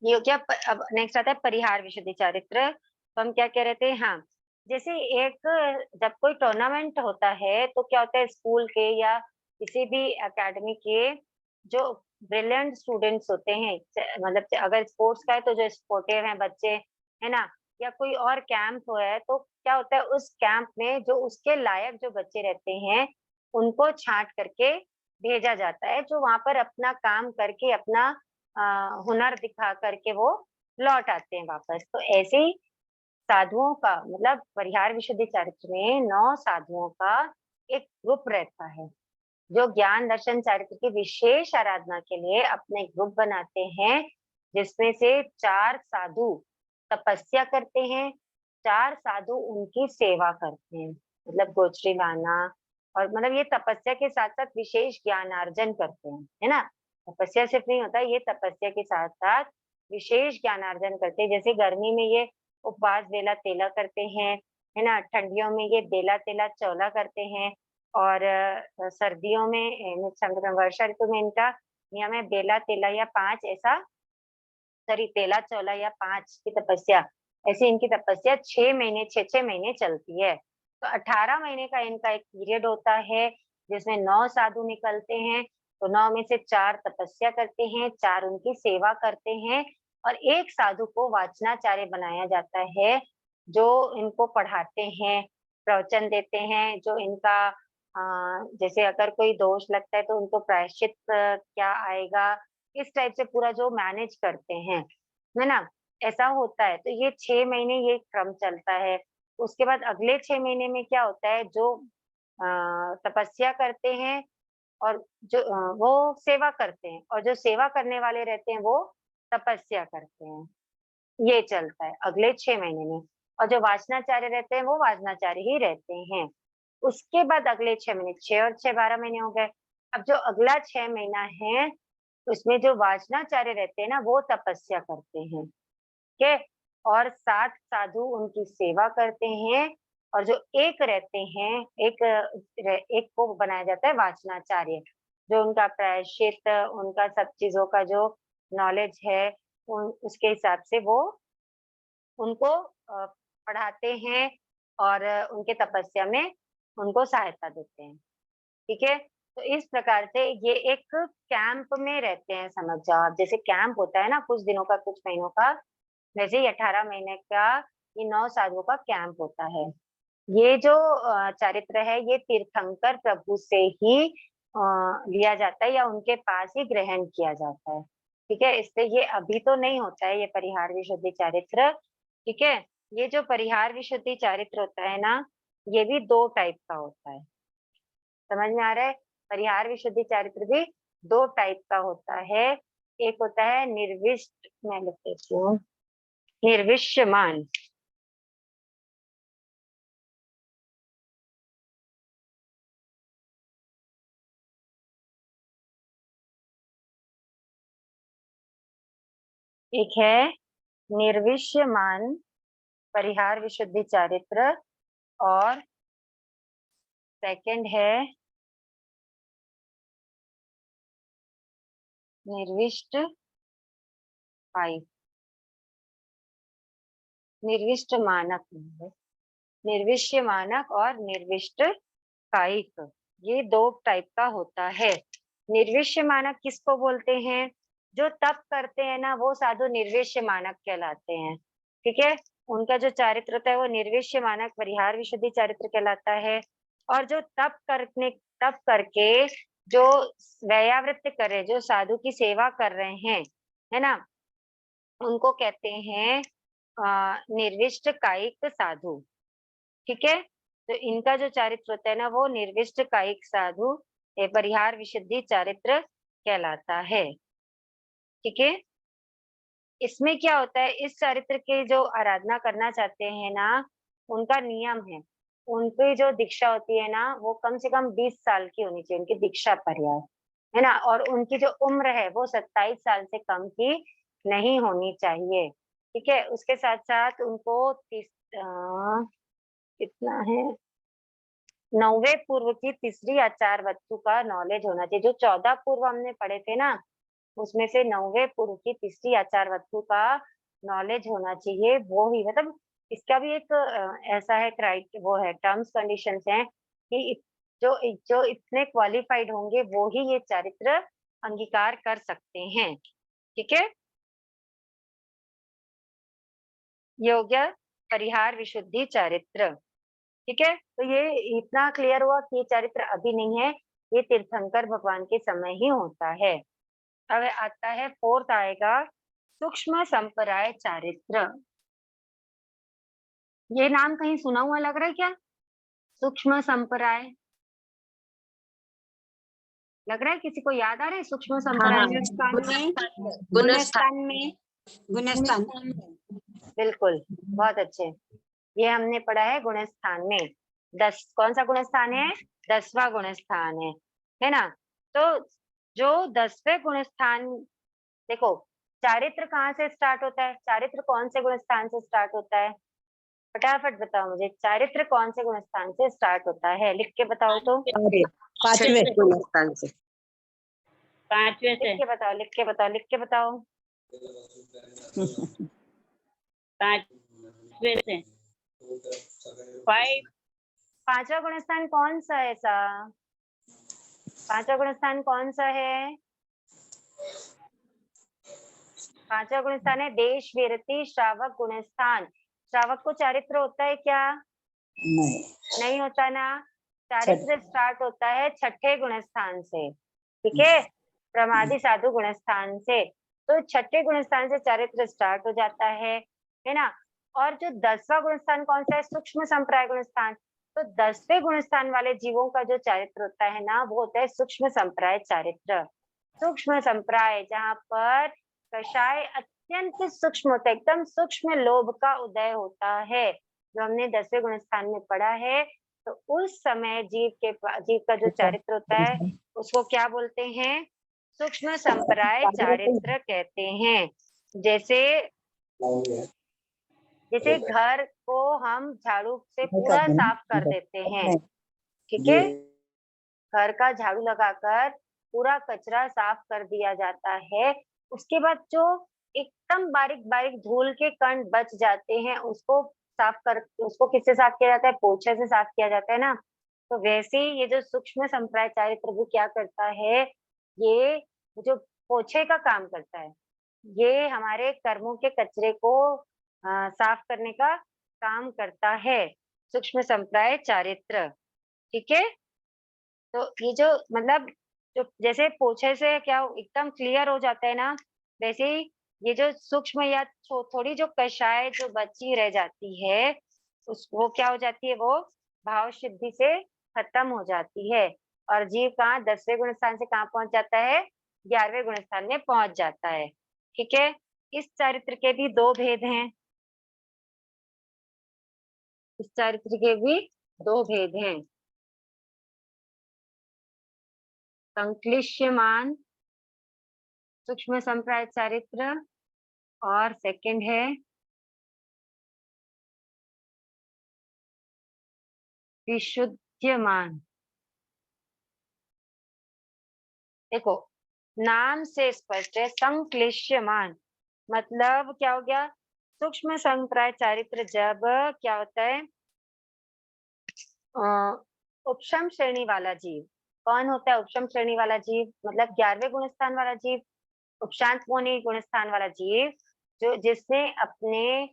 ये हो गया। अब नेक्स्ट आता है परिहार विशुद्धि चारित्र। तो हम क्या कह रहे थे? हाँ, जैसे एक जब कोई टूर्नामेंट होता है तो क्या होता है, स्कूल के या किसी भी एकेडमी के जो ब्रिलियंट स्टूडेंट्स होते हैं, मतलब अगर स्पोर्ट्स का है तो जो स्पोर्टिव हैं बच्चे, है ना, या कोई और कैंप हो है, तो क्या होता है उस कैंप में जो उसके लायक जो बच्चे रहते हैं उनको छांट करके भेजा जाता है, जो वहां पर अपना काम करके अपना हुनर दिखा करके वो लौट आते हैं वापस। तो ऐसे ही साधुओं का मतलब परिहार विशुद्धि चरित्र में 9 साधुओं का एक ग्रुप रहता है, जो ज्ञान दर्शन चरित्र की विशेष आराधना के लिए अपने ग्रुप बनाते हैं, जिसमें से 4 साधु तपस्या करते हैं, 4 साधु उनकी सेवा करते हैं, मतलब गोचरी लाना, और मतलब ये तपस्या के साथ साथ विशेष ज्ञानार्जन करते हैं, है ना? तपस्या सिर्फ नहीं होता, ये तपस्या के साथ साथ विशेष ज्ञानार्जन करते हैं। जैसे गर्मी में ये उपवास बेला तेला करते हैं, है ना? ठंडियों में ये बेला तेला चौला करते हैं, और सर्दियों में वर्षा ऋतु में इनका नियम है बेला तेला या 5 ऐसा, सॉरी तेला चौला या 5 की तपस्या। ऐसे इनकी तपस्या 6 महीने 6-6 महीने चलती है। तो 18 महीने का इनका एक पीरियड होता है जिसमें 9 साधु निकलते हैं, तो 9 में से 4 तपस्या करते हैं, 4 उनकी सेवा करते हैं और एक साधु को वाचनाचार्य बनाया जाता है, जो इनको पढ़ाते हैं, प्रवचन देते हैं, जो इनका जैसे अगर कोई दोष लगता है तो उनको प्रायश्चित क्या आएगा, इस टाइप से पूरा जो मैनेज करते हैं, है ना? ऐसा होता है। तो ये 6 महीने ये क्रम चलता है। उसके बाद अगले 6 महीने में क्या होता है, जो तपस्या करते हैं और जो वो सेवा करते हैं और जो सेवा करने वाले रहते हैं वो तपस्या करते हैं। ये चलता है अगले 6 महीने में और जो वाचनाचार्य रहते हैं वो वाचनाचार्य ही रहते हैं। उसके बाद अगले 6 महीने, 6 और 6 12 महीने हो गए। अब जो अगला 6 महीना है उसमें जो वाचनाचार्य रहते हैं ना वो तपस्या करते हैं, ठीक है? और 7 साधु उनकी सेवा करते हैं और जो एक रहते हैं, एक को बनाया जाता है वाचनाचार्य, जो उनका प्रायश्चित, उनका सब चीजों का जो नॉलेज है, उसके हिसाब से वो उनको पढ़ाते हैं और उनके तपस्या में उनको सहायता देते हैं, ठीक है? तो इस प्रकार से ये एक कैंप में रहते हैं, समझ जाओ आप। जैसे कैंप होता है ना कुछ दिनों का, कुछ महीनों का, वैसे ही 18 महीने का ये 9 साधुओं का कैंप होता है। ये जो चरित्र है ये तीर्थंकर प्रभु से ही लिया जाता है या उनके पास ही ग्रहण किया जाता है, ठीक है? इसलिए ये अभी तो नहीं होता है ये परिहार विशुद्धि चरित्र, ठीक है? ये जो परिहार विशुद्धि चरित्र होता है ना, ये भी 2 टाइप का होता है। समझ में आ रहा है? परिहार विशुद्धि चरित्र भी 2 टाइप का होता है। एक होता है निर्विष्ट, मैं लिख देती हूँ, निर्विष्यमान। एक है निर्विष्यमान परिहार विशुद्धि चरित्र और सेकंड है निर्विष्ट कायिक, निर्विष्ट मानक, निर्विष्य मानक और निर्विष्ट कायिक, ये 2 टाइप का होता है। निर्विष्य मानक किसको बोलते हैं? जो तप करते हैं ना वो साधु निर्विष्य मानक कहलाते हैं, ठीक है? उनका जो चरित्र होता है वो निर्विष्य मानक परिहार विशुद्धि चरित्र कहलाता है। और जो तप करके जो व्यायावृत्त करे, जो साधु की सेवा कर रहे हैं, है ना, उनको कहते हैं निर्विष्ट कायिक साधु, ठीक है? तो इनका जो चरित्र होता है ना वो निर्विष्ट कायिक साधु परिहार विशुद्धि चरित्र कहलाता है, ठीक है? इसमें क्या होता है, इस चरित्र के जो आराधना करना चाहते हैं ना, उनका नियम है, उनकी जो दीक्षा होती है ना वो कम से कम 20 साल की होनी चाहिए, उनकी दीक्षा पर्याय, है ना? और उनकी जो उम्र है वो 27 साल से कम की नहीं होनी चाहिए, ठीक है? उसके साथ साथ उनको कितना है, 9वें पूर्व की तीसरी आचार वस्तु का नॉलेज होना चाहिए। जो 14 पूर्व हमने पढ़े थे ना, उसमें से 9वें पूर्व की तीसरी आचार वस्तु का नॉलेज होना चाहिए, वो ही मतलब इसका भी एक ऐसा है वो है टर्म्स कंडीशंस हैं कि जो जो इतने क्वालिफाइड होंगे वो ही ये चरित्र अंगीकार कर सकते हैं, ठीक है? योग्य परिहार विशुद्धि चरित्र, ठीक है? तो ये इतना क्लियर हुआ कि ये चरित्र अभी नहीं है, ये तीर्थंकर भगवान के समय ही होता है। अब आता है 4th आएगा सूक्ष्म संप्रदाय चारित्र। ये नाम कहीं सुना हुआ लग रहा है क्या? सूक्ष्म संप्रदाय लग रहा है, किसी को याद आ रहा है सूक्ष्म संप्रदाय? गुणस्थान में गुणस्थान बिल्कुल, बहुत अच्छे। ये हमने पढ़ा है गुणस्थान में। कौन सा गुणस्थान है? 10वां गुणस्थान है ना? तो जो 10वें गुणस्थान, देखो चारित्र कहाँ से स्टार्ट होता है? चारित्र कौन से गुणस्थान से स्टार्ट होता है? फटाफट बताओ मुझे, चारित्र कौन से गुणस्थान से स्टार्ट होता है? लिख के बताओ तो। 5वें गुणस्थान से। 5वें से। लिख के बताओ, लिख के बताओ, लिख के बताओ। 5वें से। 5 5वां गुणस्थान कौन सा है ऐसा? पांचवा गुण स्थान कौन सा है? पांचवा गुण स्थान है देश वीरति श्रावक गुण स्थान। श्रावक को चारित्र होता है क्या? नहीं। नहीं होता ना। चारित्र स्टार्ट होता है छठे गुण स्थान से, ठीक है, प्रमादी साधु गुण स्थान से। तो छठे गुण स्थान से चारित्र स्टार्ट हो जाता है ना। और जो 10वां गुण स्थान कौन सा है? सूक्ष्म संप्राय गुण स्थान। तो 10वें गुण स्थान वाले जीवों का जो चारित्र होता है ना, वो होता है सूक्ष्म संप्राय चारित्र। सूक्ष्म संप्राय, जहाँ पर कषाय अत्यंत सूक्ष्म होता है, एकदम सूक्ष्म लोभ का उदय होता है, जो हमने 10वें गुण स्थान में पढ़ा है। तो उस समय जीव का जो चारित्र होता है उसको क्या बोलते हैं? सूक्ष्म संप्राय चारित्र कहते हैं। जैसे जैसे घर को हम झाड़ू से पूरा साफ कर देते हैं, ठीक है, घर का झाड़ू लगाकर पूरा कचरा साफ कर दिया जाता है। उसके बाद जो एकदम बारीक बारीक धूल के कण बच जाते हैं, उसको किससे साफ किया जाता है? पोछे से साफ किया जाता है ना। तो वैसे ही ये जो सूक्ष्म संप्राय चारित्र भी क्या करता है, ये जो पोछे का काम करता है, ये हमारे कर्मों के कचरे को साफ करने का काम करता है, सूक्ष्म संप्राय चारित्र, ठीक है। तो ये जो मतलब जो जैसे पोछे से क्या एकदम क्लियर हो जाता है ना, वैसे ही ये जो सूक्ष्म या थोड़ी जो कषाय जो बची रह जाती है, वो क्या हो जाती है? वो भाव सिद्धि से खत्म हो जाती है। और जीव कहाँ 10वें गुण स्थान से कहाँ पहुंच जाता है? 11वें गुण स्थान में पहुंच जाता है, ठीक है। इस चरित्र के भी दो भेद हैं। इस चरित्र के भी दो भेद हैं। संक्लिश्यमान सूक्ष्म संप्राय चारित्र, और सेकंड है विशुद्धमान। देखो, नाम से स्पष्ट है, संक्लिश्यमान मतलब क्या हो गया? सूक्ष्म संप्राय चारित्र जब क्या होता है, उपशम श्रेणी वाला जीव। कौन होता है उपशम श्रेणी वाला जीव? मतलब 11वें गुण स्थान वाला जीव, उपशांत मोनी गुण स्थान वाला जीव, जो जिसने अपने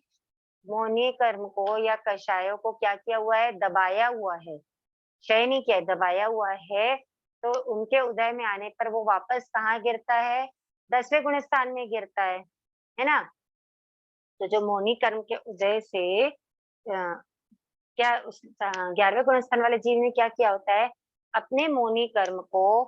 मोनी कर्म को या कषायों को क्या किया हुआ है? दबाया हुआ है, क्षय नहीं किया, दबाया हुआ है। तो उनके उदय में आने पर वो वापस कहाँ गिरता है? 10वें गुण स्थान में गिरता है ना। तो जो मोनी कर्म के उदय से क्या उस 11वें गुण स्थान वाले जीव ने क्या किया होता है? अपने मोनी कर्म को,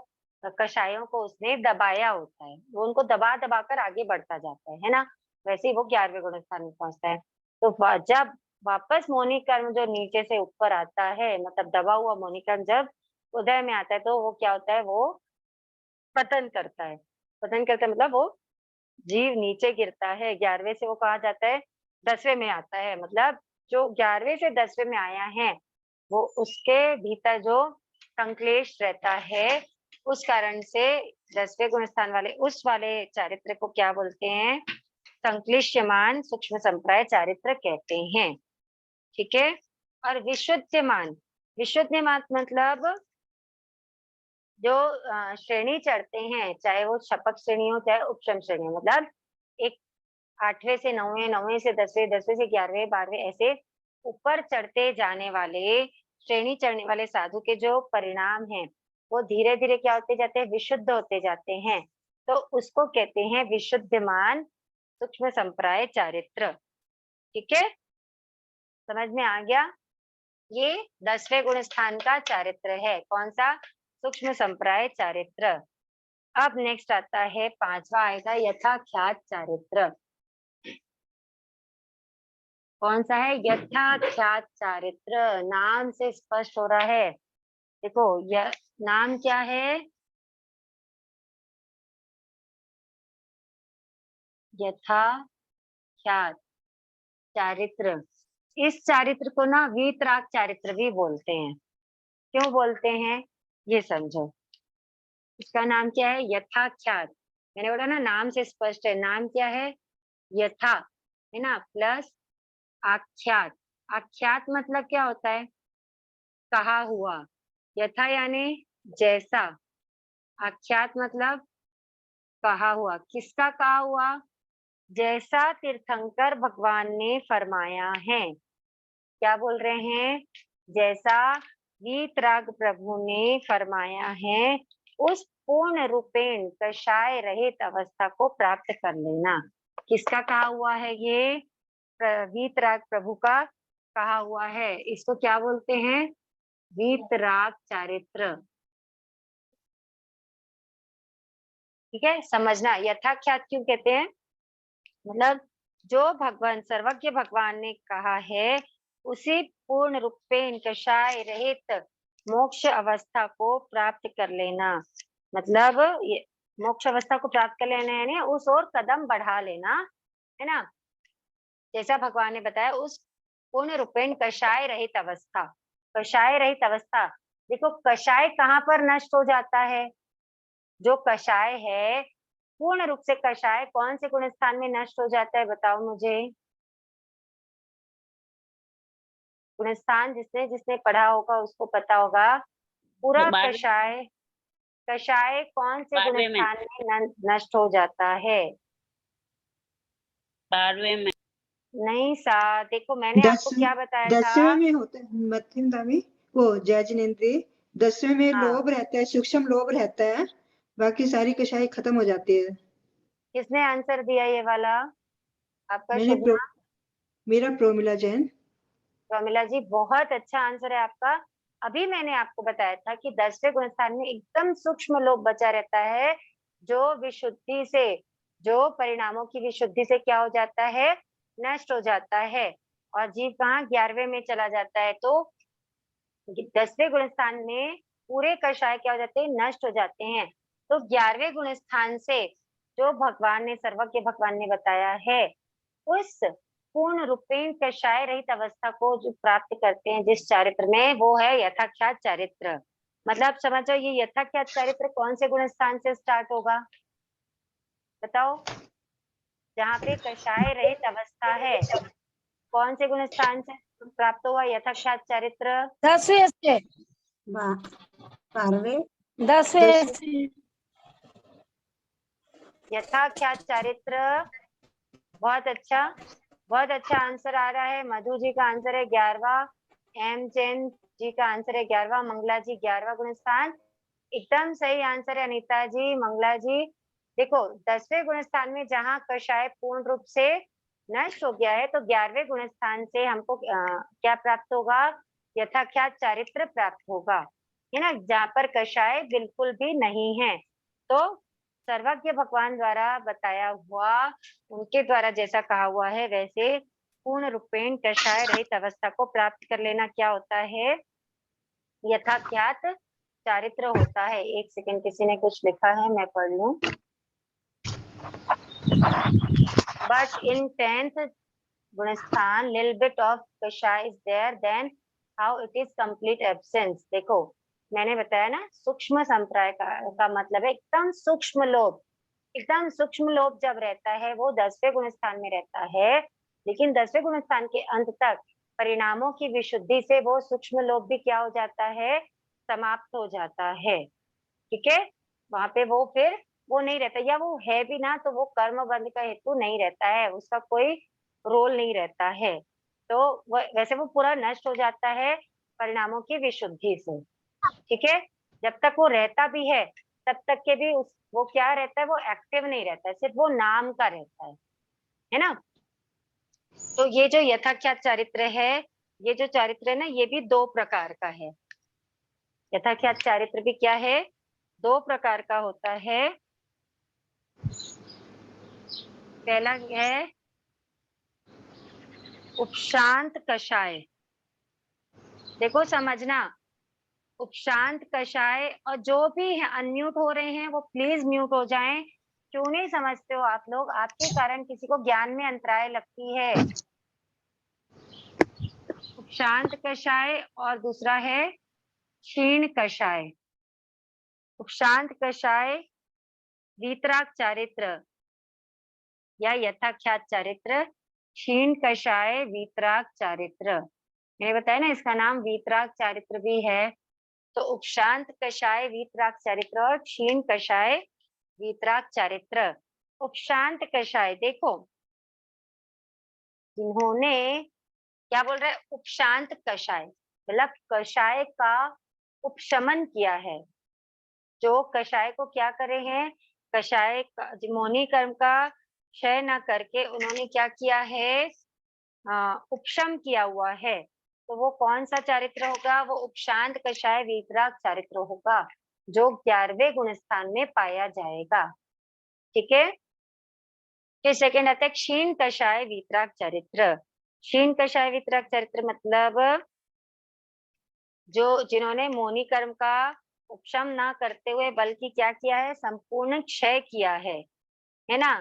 कषायों को उसने दबाया होता है, वो उनको दबा दबा कर आगे बढ़ता जाता है ना। वैसे ही वो 11वें गुण स्थान में पहुंचता है। तो जब वापस मोनी कर्म जो नीचे से ऊपर आता है, मतलब दबा हुआ मोनी कर्म जब उदय में आता है, तो वो क्या होता है? वो पतन करता है। पतन करता है मतलब वो जीव नीचे गिरता है। 11वें से वो कहा जाता है 10वें में आता है। मतलब जो 11वें से 10वें में आया है, वो उसके भीतर जो संक्लेश रहता है, उस कारण से 10वें गुण स्थान वाले उस वाले चारित्र को क्या बोलते हैं? संक्लिश्यमान सूक्ष्म संप्राय चारित्र कहते हैं, ठीक है। और विशुद्धमान, विशुद्धमान मतलब जो श्रेणी चढ़ते हैं, चाहे वो शपथ श्रेणी हो चाहे उपशम श्रेणी, मतलब एक 8वें से 9वें, 9वें से 10वें, 10वें से 11वें, 12वें, ऐसे ऊपर चढ़ते जाने वाले, श्रेणी चढ़ने वाले साधु के जो परिणाम हैं, वो धीरे धीरे क्या होते जाते हैं? विशुद्ध होते जाते हैं। तो उसको कहते हैं विशुद्धमान सूक्ष्म संप्राय चारित्र, ठीक है। समझ में आ गया? ये 10वें गुण स्थान का चारित्र है। कौन सा? सूक्ष्म संप्राय चारित्र। अब नेक्स्ट आता है 5वां, आएगा यथाख्यात चारित्र। कौन सा है? यथाख्यात चारित्र। नाम से स्पष्ट हो रहा है। देखो, यह नाम क्या है? यथाख्यात चारित्र। इस चारित्र को ना वीतराग चारित्र भी बोलते हैं। क्यों बोलते हैं ये समझो। इसका नाम क्या है? यथाख्यात। मैंने बोला ना, नाम से स्पष्ट है। नाम क्या है? यथा, है ना, प्लस आख्यात। आख्यात मतलब क्या होता है? कहा हुआ। यथा यानी जैसा, आख्यात मतलब कहा हुआ। किसका कहा हुआ? जैसा तीर्थंकर भगवान ने फरमाया है। क्या बोल रहे हैं? जैसा वीतराग प्रभु ने फरमाया है, उस पूर्ण रूपेण कषाय रहित अवस्था को प्राप्त कर लेना। किसका कहा हुआ है ये? वीतराग प्रभु का कहा हुआ है। इसको क्या बोलते हैं? वीतराग चारित्र। ठीक है, समझना। यथाख्यात क्यों कहते हैं? मतलब जो भगवान, सर्वज्ञ भगवान ने कहा है, उसी पूर्ण रूपेण कषाय रहित मोक्ष अवस्था को प्राप्त कर लेना। मतलब ये मोक्ष अवस्था को प्राप्त कर लेना यानी उस ओर कदम बढ़ा लेना, है ना। जैसा भगवान ने बताया, उस पूर्ण रूपेण कषाय रहित अवस्था। कषाय रहित अवस्था, देखो कषाय कहाँ पर नष्ट हो जाता है? जो कषाय है, पूर्ण रूप से कषाय कौन से गुण स्थान में नष्ट हो जाता है? बताओ मुझे। गुण स्थान जिसने जिसने पढ़ा होगा उसको पता होगा। पूरा 12वें कषाय, कषाय कौन से गुण 12वें में स्थान में नष्ट हो जाता है? 12वें में नहीं सा, देखो मैंने आपको 10वें क्या बताया 10वें था। में होता है मध्यम दामी, वो जयजनेन्द्रिय। 10वें में हाँ, लोभ रहता है, सूक्ष्म लोभ रहता है, बाकी सारी कषाय खत्म हो जाती है। किसने आंसर दिया ये वाला? आपका मैंने शुभ नाम? मेरा प्रोमिला जैन। प्रमिला जी, बहुत अच्छा आंसर है आपका। अभी मैंने आपको बताया था कि 10वें गुण स्थान में एकदम सूक्ष्म लोभ बचा रहता है, जो विशुद्धि से, जो परिणामों की विशुद्धि से क्या हो जाता है? नष्ट हो जाता है। और जीव कहाँ? 11वें में चला जाता है। तो 10वें गुण स्थान में पूरे कषाय क्या हो जाते हैं? नष्ट हो जाते हैं। तो 11वें गुण स्थान से जो भगवान ने, सर्वज्ञ भगवान ने बताया है, उस पूर्ण रूपेण कषाय रहित अवस्था को जो प्राप्त करते हैं जिस चारित्र में, वो है यथाख्यात चारित्र। मतलब समझो, ये यथाख्यात चारित्र कौन से गुण स्थान से स्टार्ट होगा? बताओ। जहाँ पे कषाय रहित अवस्था है, कौन से गुण स्थान से प्राप्त हुआ यथाख्यात चारित्र? 10वें से 12वें 10वें से यथाख्यात चारित्र। बहुत अच्छा, बहुत अच्छा आंसर आ रहा है। मधु जी का आंसर है 11वां, एम जैन जी का आंसर है 11वां, मंगला जी 11वां गुण स्थान। एकदम सही आंसर है अनीता जी, मंगला जी। देखो 10वें गुण स्थान में जहाँ कषाय पूर्ण रूप से नष्ट हो गया है, तो 11वें गुण स्थान से हमको क्या प्राप्त होगा? यथाख्यात चारित्र प्राप्त होगा, है ना, जहाँ पर कषाय बिल्कुल भी नहीं है। तो सर्वज्ञ भगवान द्वारा बताया हुआ, उनके द्वारा जैसा कहा हुआ है, वैसे पूर्ण रूपेण कषाय रहित अवस्था को प्राप्त कर लेना क्या होता है? यथाख्यात चारित्र होता है। एक सेकंड, किसी ने कुछ लिखा है, मैं पढ़ लूं। बट इन 10th गुणस्थान लिटिल बिट ऑफ कषाय is there, then how it is complete absence. देखो मैंने बताया ना, सूक्ष्म संप्राय का मतलब है एकदम सूक्ष्म लोभ। एकदम सूक्ष्म लोभ जब रहता है वो 10वें गुण स्थान में रहता है, लेकिन 10वें गुण स्थान के अंत तक परिणामों की विशुद्धि से वो सूक्ष्म लोभ भी क्या हो जाता है? समाप्त हो जाता है। ठीक है, वहां पे वो फिर वो नहीं रहता, या वो है भी ना तो वो कर्म बंध का हेतु नहीं रहता है, उसका कोई रोल नहीं रहता है। तो वैसे वो पूरा नष्ट हो जाता है परिणामों की विशुद्धि से। ठीक है, जब तक वो रहता भी है तब तक के भी वो क्या रहता है? वो एक्टिव नहीं रहता है, सिर्फ वो नाम का रहता है ना। तो ये जो यथाख्यात चारित्र है, ये जो चारित्र है ना, ये भी दो प्रकार का है। यथाख्यात चारित्र भी क्या है? दो प्रकार का होता है। पहला है उपशांत कषाय। देखो समझना, उपशांत कषाय, और जो भी अनम्यूट हो रहे हैं वो प्लीज म्यूट हो जाएं। क्यों नहीं समझते हो आप लोग? आपके कारण किसी को ज्ञान में अंतराय लगती है। उपशांत कषाय और दूसरा है क्षीण कषाय। उपशांत कषाय वीतराग चारित्र या यथाख्यात चारित्र, क्षीण कषाय वीतराग चारित्र। मैंने बताया ना, इसका नाम वीतराग चारित्र भी है। तो उपशांत कषाय वीतराग चारित्र और क्षीण कषाय वीतराग चारित्र। उपशांत कषाय देखो, जिन्होंने क्या बोल रहे हैं, उपशांत कषाय मतलब कषाय का उपशमन किया है, जो कषाय को क्या करे हैं, कषाय मौनी कर्म का क्षय न करके उन्होंने क्या किया है, उपशम किया हुआ है, तो वो कौन सा चारित्र होगा, वो उपशांत कषाय वीतराग चारित्र होगा, जो 11वें गुण स्थान में पाया जाएगा। ठीक है। फिर सेकेंड आता है क्षीण कषाय वीतराग चरित्र। क्षीण कषाय वीतराग चरित्र मतलब जो जिन्होंने मौनी कर्म का उपशम ना करते हुए बल्कि क्या किया है, संपूर्ण क्षय किया है ना।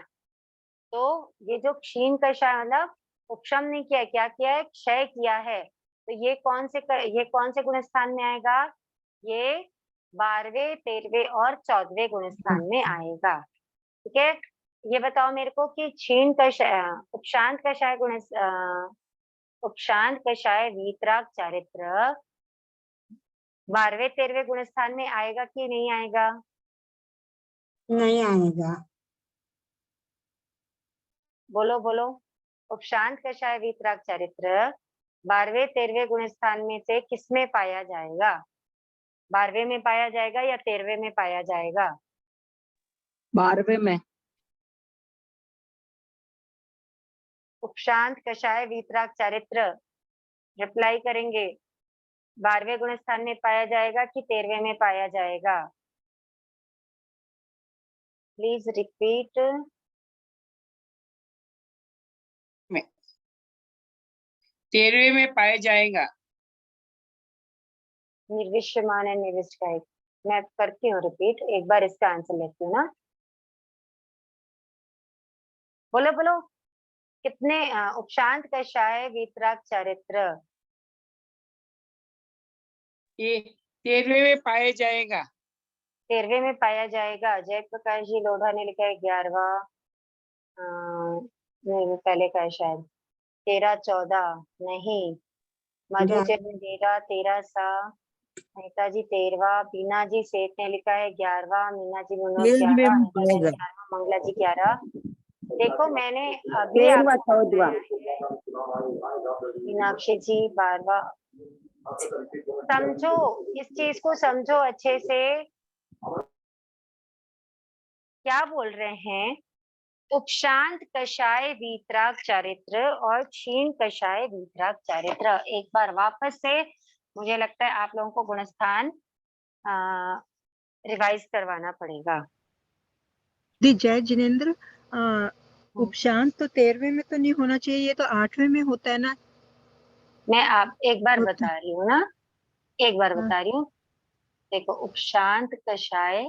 तो ये जो क्षीण कषाय मतलब उपशम नहीं किया, क्या किया है, क्षय किया है, तो ये कौन से गुण स्थान में आएगा, ये 12वें 13वें और 14वें गुण स्थान में आएगा। ठीक है। ये बताओ मेरे को कि क्षीण कषाय उपशांत कषाय उपशांत कषाय वीतराग चारित्र 12वें 13वें गुण स्थान में आएगा कि नहीं आएगा? नहीं आएगा। बोलो बोलो। उपशांत कषाय वीतराग चरित्र 12वें 13वें गुण स्थान में से किसमें पाया जाएगा? 12वें में पाया जाएगा या 13वें में पाया जाएगा? 12वें में। उपशांत कषाय वीतराग चरित्र रिप्लाई करेंगे, 12वें गुण स्थान में पाया जाएगा कि 13वें में पाया जाएगा? Please repeat. 13वें में पाया जाएगा। निर्विष्यमान है निर्विष्ट का, मैं करती हूँ रिपीट, एक बार इसका आंसर लेती हूँ ना। बोलो बोलो कितने उपशांत कषाय वीतराग चरित्र ये 13वें में पाया जाएगा। 13वें में पाया जाएगा। जयप्रकाश जी लोढ़ा ने लिखा है 11वां, नहीं पहले का है शायद 13 14 नहीं, मधु चरण 13 सा, मेहता जी 13वां, बीना जी सेठ ने लिखा है 11वां, मीना जी मनोज 11, 11वां, मंगला जी 11। देखो मैंने अभी आपको मीनाक्षी जी 12वां। समझो इस चीज को, समझो अच्छे से, क्या बोल रहे हैं, उपशांत कषाय वीतराग चारित्र और क्षीण कषाय वीतराग चारित्र। एक बार वापस से मुझे लगता है आप लोगों को गुणस्थान रिवाइज करवाना पड़ेगा। जय जिनेन्द्र, उपशांत तो 13वें में तो नहीं होना चाहिए, ये तो 8वें में होता है ना। मैं आप एक बार बता रही हूँ ना, एक बार बता रही हूँ। देखो उपशांत कषाय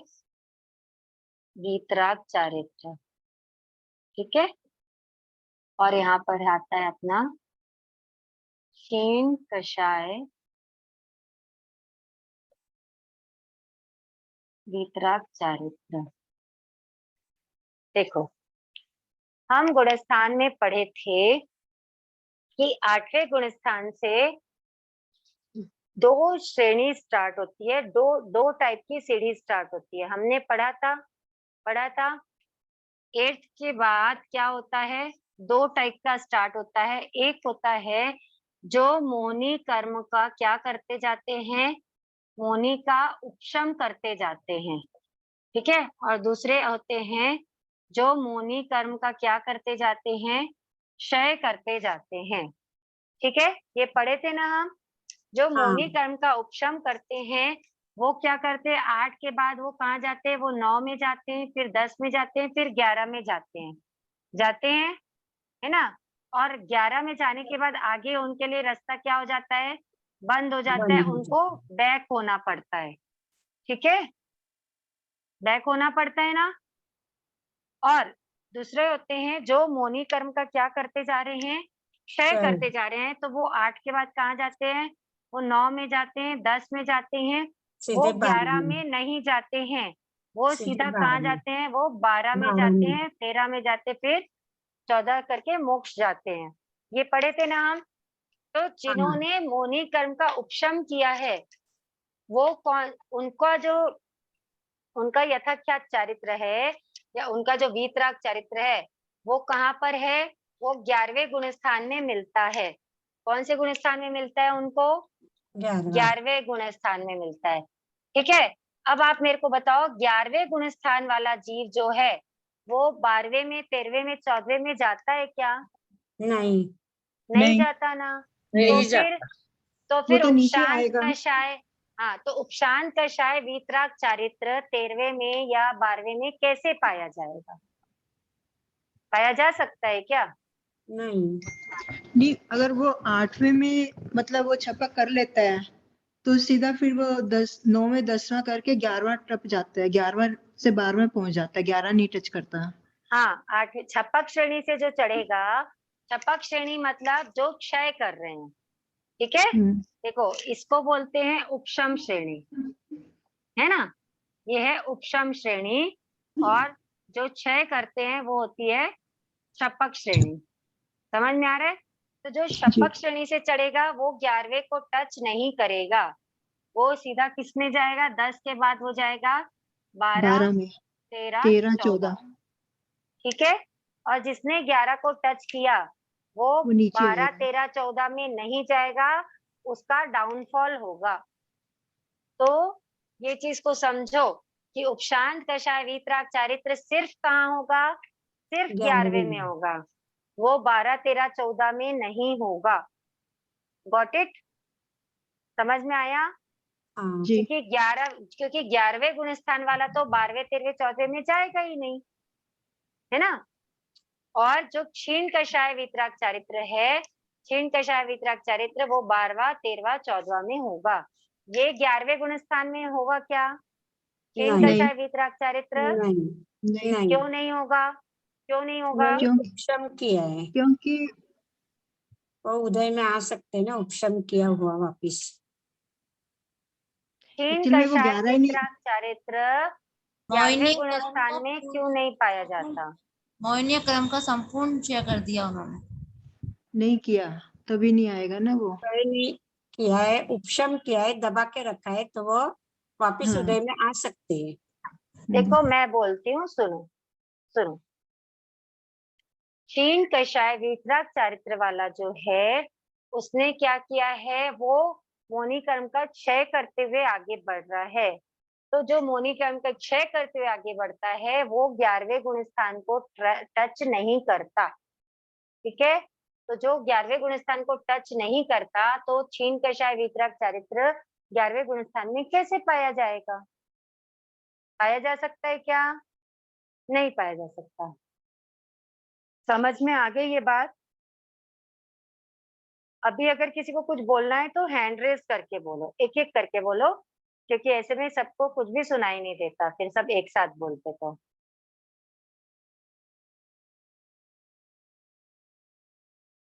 वीतराग चारित्र, ठीक है, और यहाँ पर आता है अपना क्षीण कषाय वीतराग चारित्र। देखो हम गुणस्थान में पढ़े थे कि 8वें गुणस्थान से दो श्रेणी स्टार्ट होती है, दो टाइप की सीढ़ी स्टार्ट होती है। हमने पढ़ा था 8th के बाद क्या होता है, दो टाइप का स्टार्ट होता है। एक होता है जो मौनी कर्म का क्या करते जाते हैं, मौनी का उपशम करते जाते हैं, ठीक है, और दूसरे होते हैं जो मौनी कर्म का क्या करते जाते हैं, क्षय करते जाते हैं। ठीक है, ये पढ़े थे ना हम। जो मौनी कर्म का उपशम करते हैं वो क्या करते हैं, 8 के बाद वो कहाँ जाते हैं, वो 9 में जाते हैं, फिर 10 में जाते हैं, फिर 11 में जाते हैं, है ना। और 11 में जाने के बाद आगे उनके लिए रास्ता क्या हो जाता है, बंद हो जाता है, उनको बैक होना पड़ता है। ठीक है, बैक होना पड़ता है ना। और दूसरे होते हैं जो मौनी कर्म का क्या करते जा रहे हैं, क्षय करते जा रहे हैं, तो वो 8 के बाद कहाँ जाते हैं, वो 9 में जाते हैं, 10 में जाते हैं, वो 11 में नहीं जाते हैं, वो सीधा कहाँ जाते हैं, वो 12 में जाते हैं, 13 में जाते, फिर 14 करके मोक्ष जाते हैं। ये पढ़े थे ना हम। तो जिन्होंने मौनी कर्म का उपशम किया है वो कौन, उनका यथाख्यात चारित्र है या उनका जो वीतराग चारित्र है वो कहाँ पर है? वो 11वें गुण स्थान में मिलता है। कौन से गुण स्थान में मिलता है उनको? 11वें गुण स्थान में मिलता है। ठीक है, अब आप मेरे को बताओ 11वें गुण स्थान वाला जीव जो है वो 12वें में, 13वें में, 14वें में जाता है क्या? नहीं। नहीं जाता ना। नहीं तो जाता। फिर तो नीचे उपशांत आएगा। कषाय, हाँ, तो उपशांत कषाय वीतराग चारित्र 13वें में या 12वें में कैसे पाया जाएगा? पाया जा सकता है क्या? नहीं। नहीं, अगर वो 8वें में मतलब वो छपक कर लेता है तो सीधा फिर वो 9वें 10वां करके 11वां टप जाता है, 11वां से 12वें पहुंच जाता है, 11 नहीं टच करता। हाँ, 8 छपक श्रेणी से जो चढ़ेगा, छपक श्रेणी मतलब जो क्षय कर रहे हैं, ठीक है। देखो इसको बोलते हैं उपशम श्रेणी, है ना, ये है उपशम श्रेणी। और जो क्षय करते हैं वो होती है छपक श्रेणी। समझ में आ रहा है? तो जो छपक श्रेणी से चढ़ेगा वो 11वें को टच नहीं करेगा, वो सीधा किस में जाएगा? 10 के बाद वो जाएगा 12, 12 में 13, 13 14। 14 ठीक है, और जिसने 11 को टच किया वो वो नीचे 12, आएगा। 13, 14 में नहीं जाएगा, उसका डाउनफॉल होगा। तो ये चीज को समझो कि उपशांत कषाय वीतराग चारित्र सिर्फ कहाँ होगा? सिर्फ 11वें में होगा, वो 12, 13, 14 में नहीं होगा। Got it? समझ में आया? हाँ। जी। क्योंकि 11वें गुण स्थान वाला तो 12वें, 13वें, 14वें में जाएगा ही नहीं, है ना। और जो क्षीण कषाय वीतराग चारित्र है, क्षीण कषाय वीतराग चारित्र वो 12वां, 13वां, 14वां में होगा। ये 11वें गुण स्थान में होगा क्या? क्षीण नहीं। कषाय वीतराग चारित्र नहीं। नहीं। क्यों नहीं होगा? क्यों नहीं होगा? मैंने क्यों? उपशम किया है, क्योंकि वो उदय में आ सकते हैं ना, उपशम किया हुआ वापिस। क्षीण एक्चुअली में वो कषाय 11 ही नहीं, वीतराग चारित्र 11वें गुण स्थान में क्यों नहीं पाया जाता? मोहिनी क्रम का संपूर्ण क्षय कर दिया उन्होंने। नहीं किया तभी नहीं आएगा ना वो। नहीं किया है, उपशम किया है, दबा के रखा है, तो वो वापिस हाँ। उदय में आ सकते हैं। देखो मैं बोलती हूँ, सुनो सुनो। क्षीण कषाय वीतराग चारित्र वाला जो है उसने क्या किया है? वो मोनी कर्म का क्षय करते हुए आगे बढ़ रहा है। तो जो मोनी कर्म का क्षय करते हुए आगे बढ़ता है वो 11वें गुण स्थान को टच नहीं करता। ठीक है, तो जो 11वें गुण स्थान को टच नहीं करता तो क्षीण कषाय वीतराग चारित्र 11वें गुण स्थान में कैसे पाया जाएगा? पाया जा सकता है क्या? नहीं पाया जा सकता। समझ में आ गई ये बात? अभी अगर किसी को कुछ बोलना है तो हैंड रेज करके बोलो, एक एक करके बोलो, क्योंकि ऐसे में सबको कुछ भी सुनाई नहीं देता, फिर सब एक साथ बोलते तो।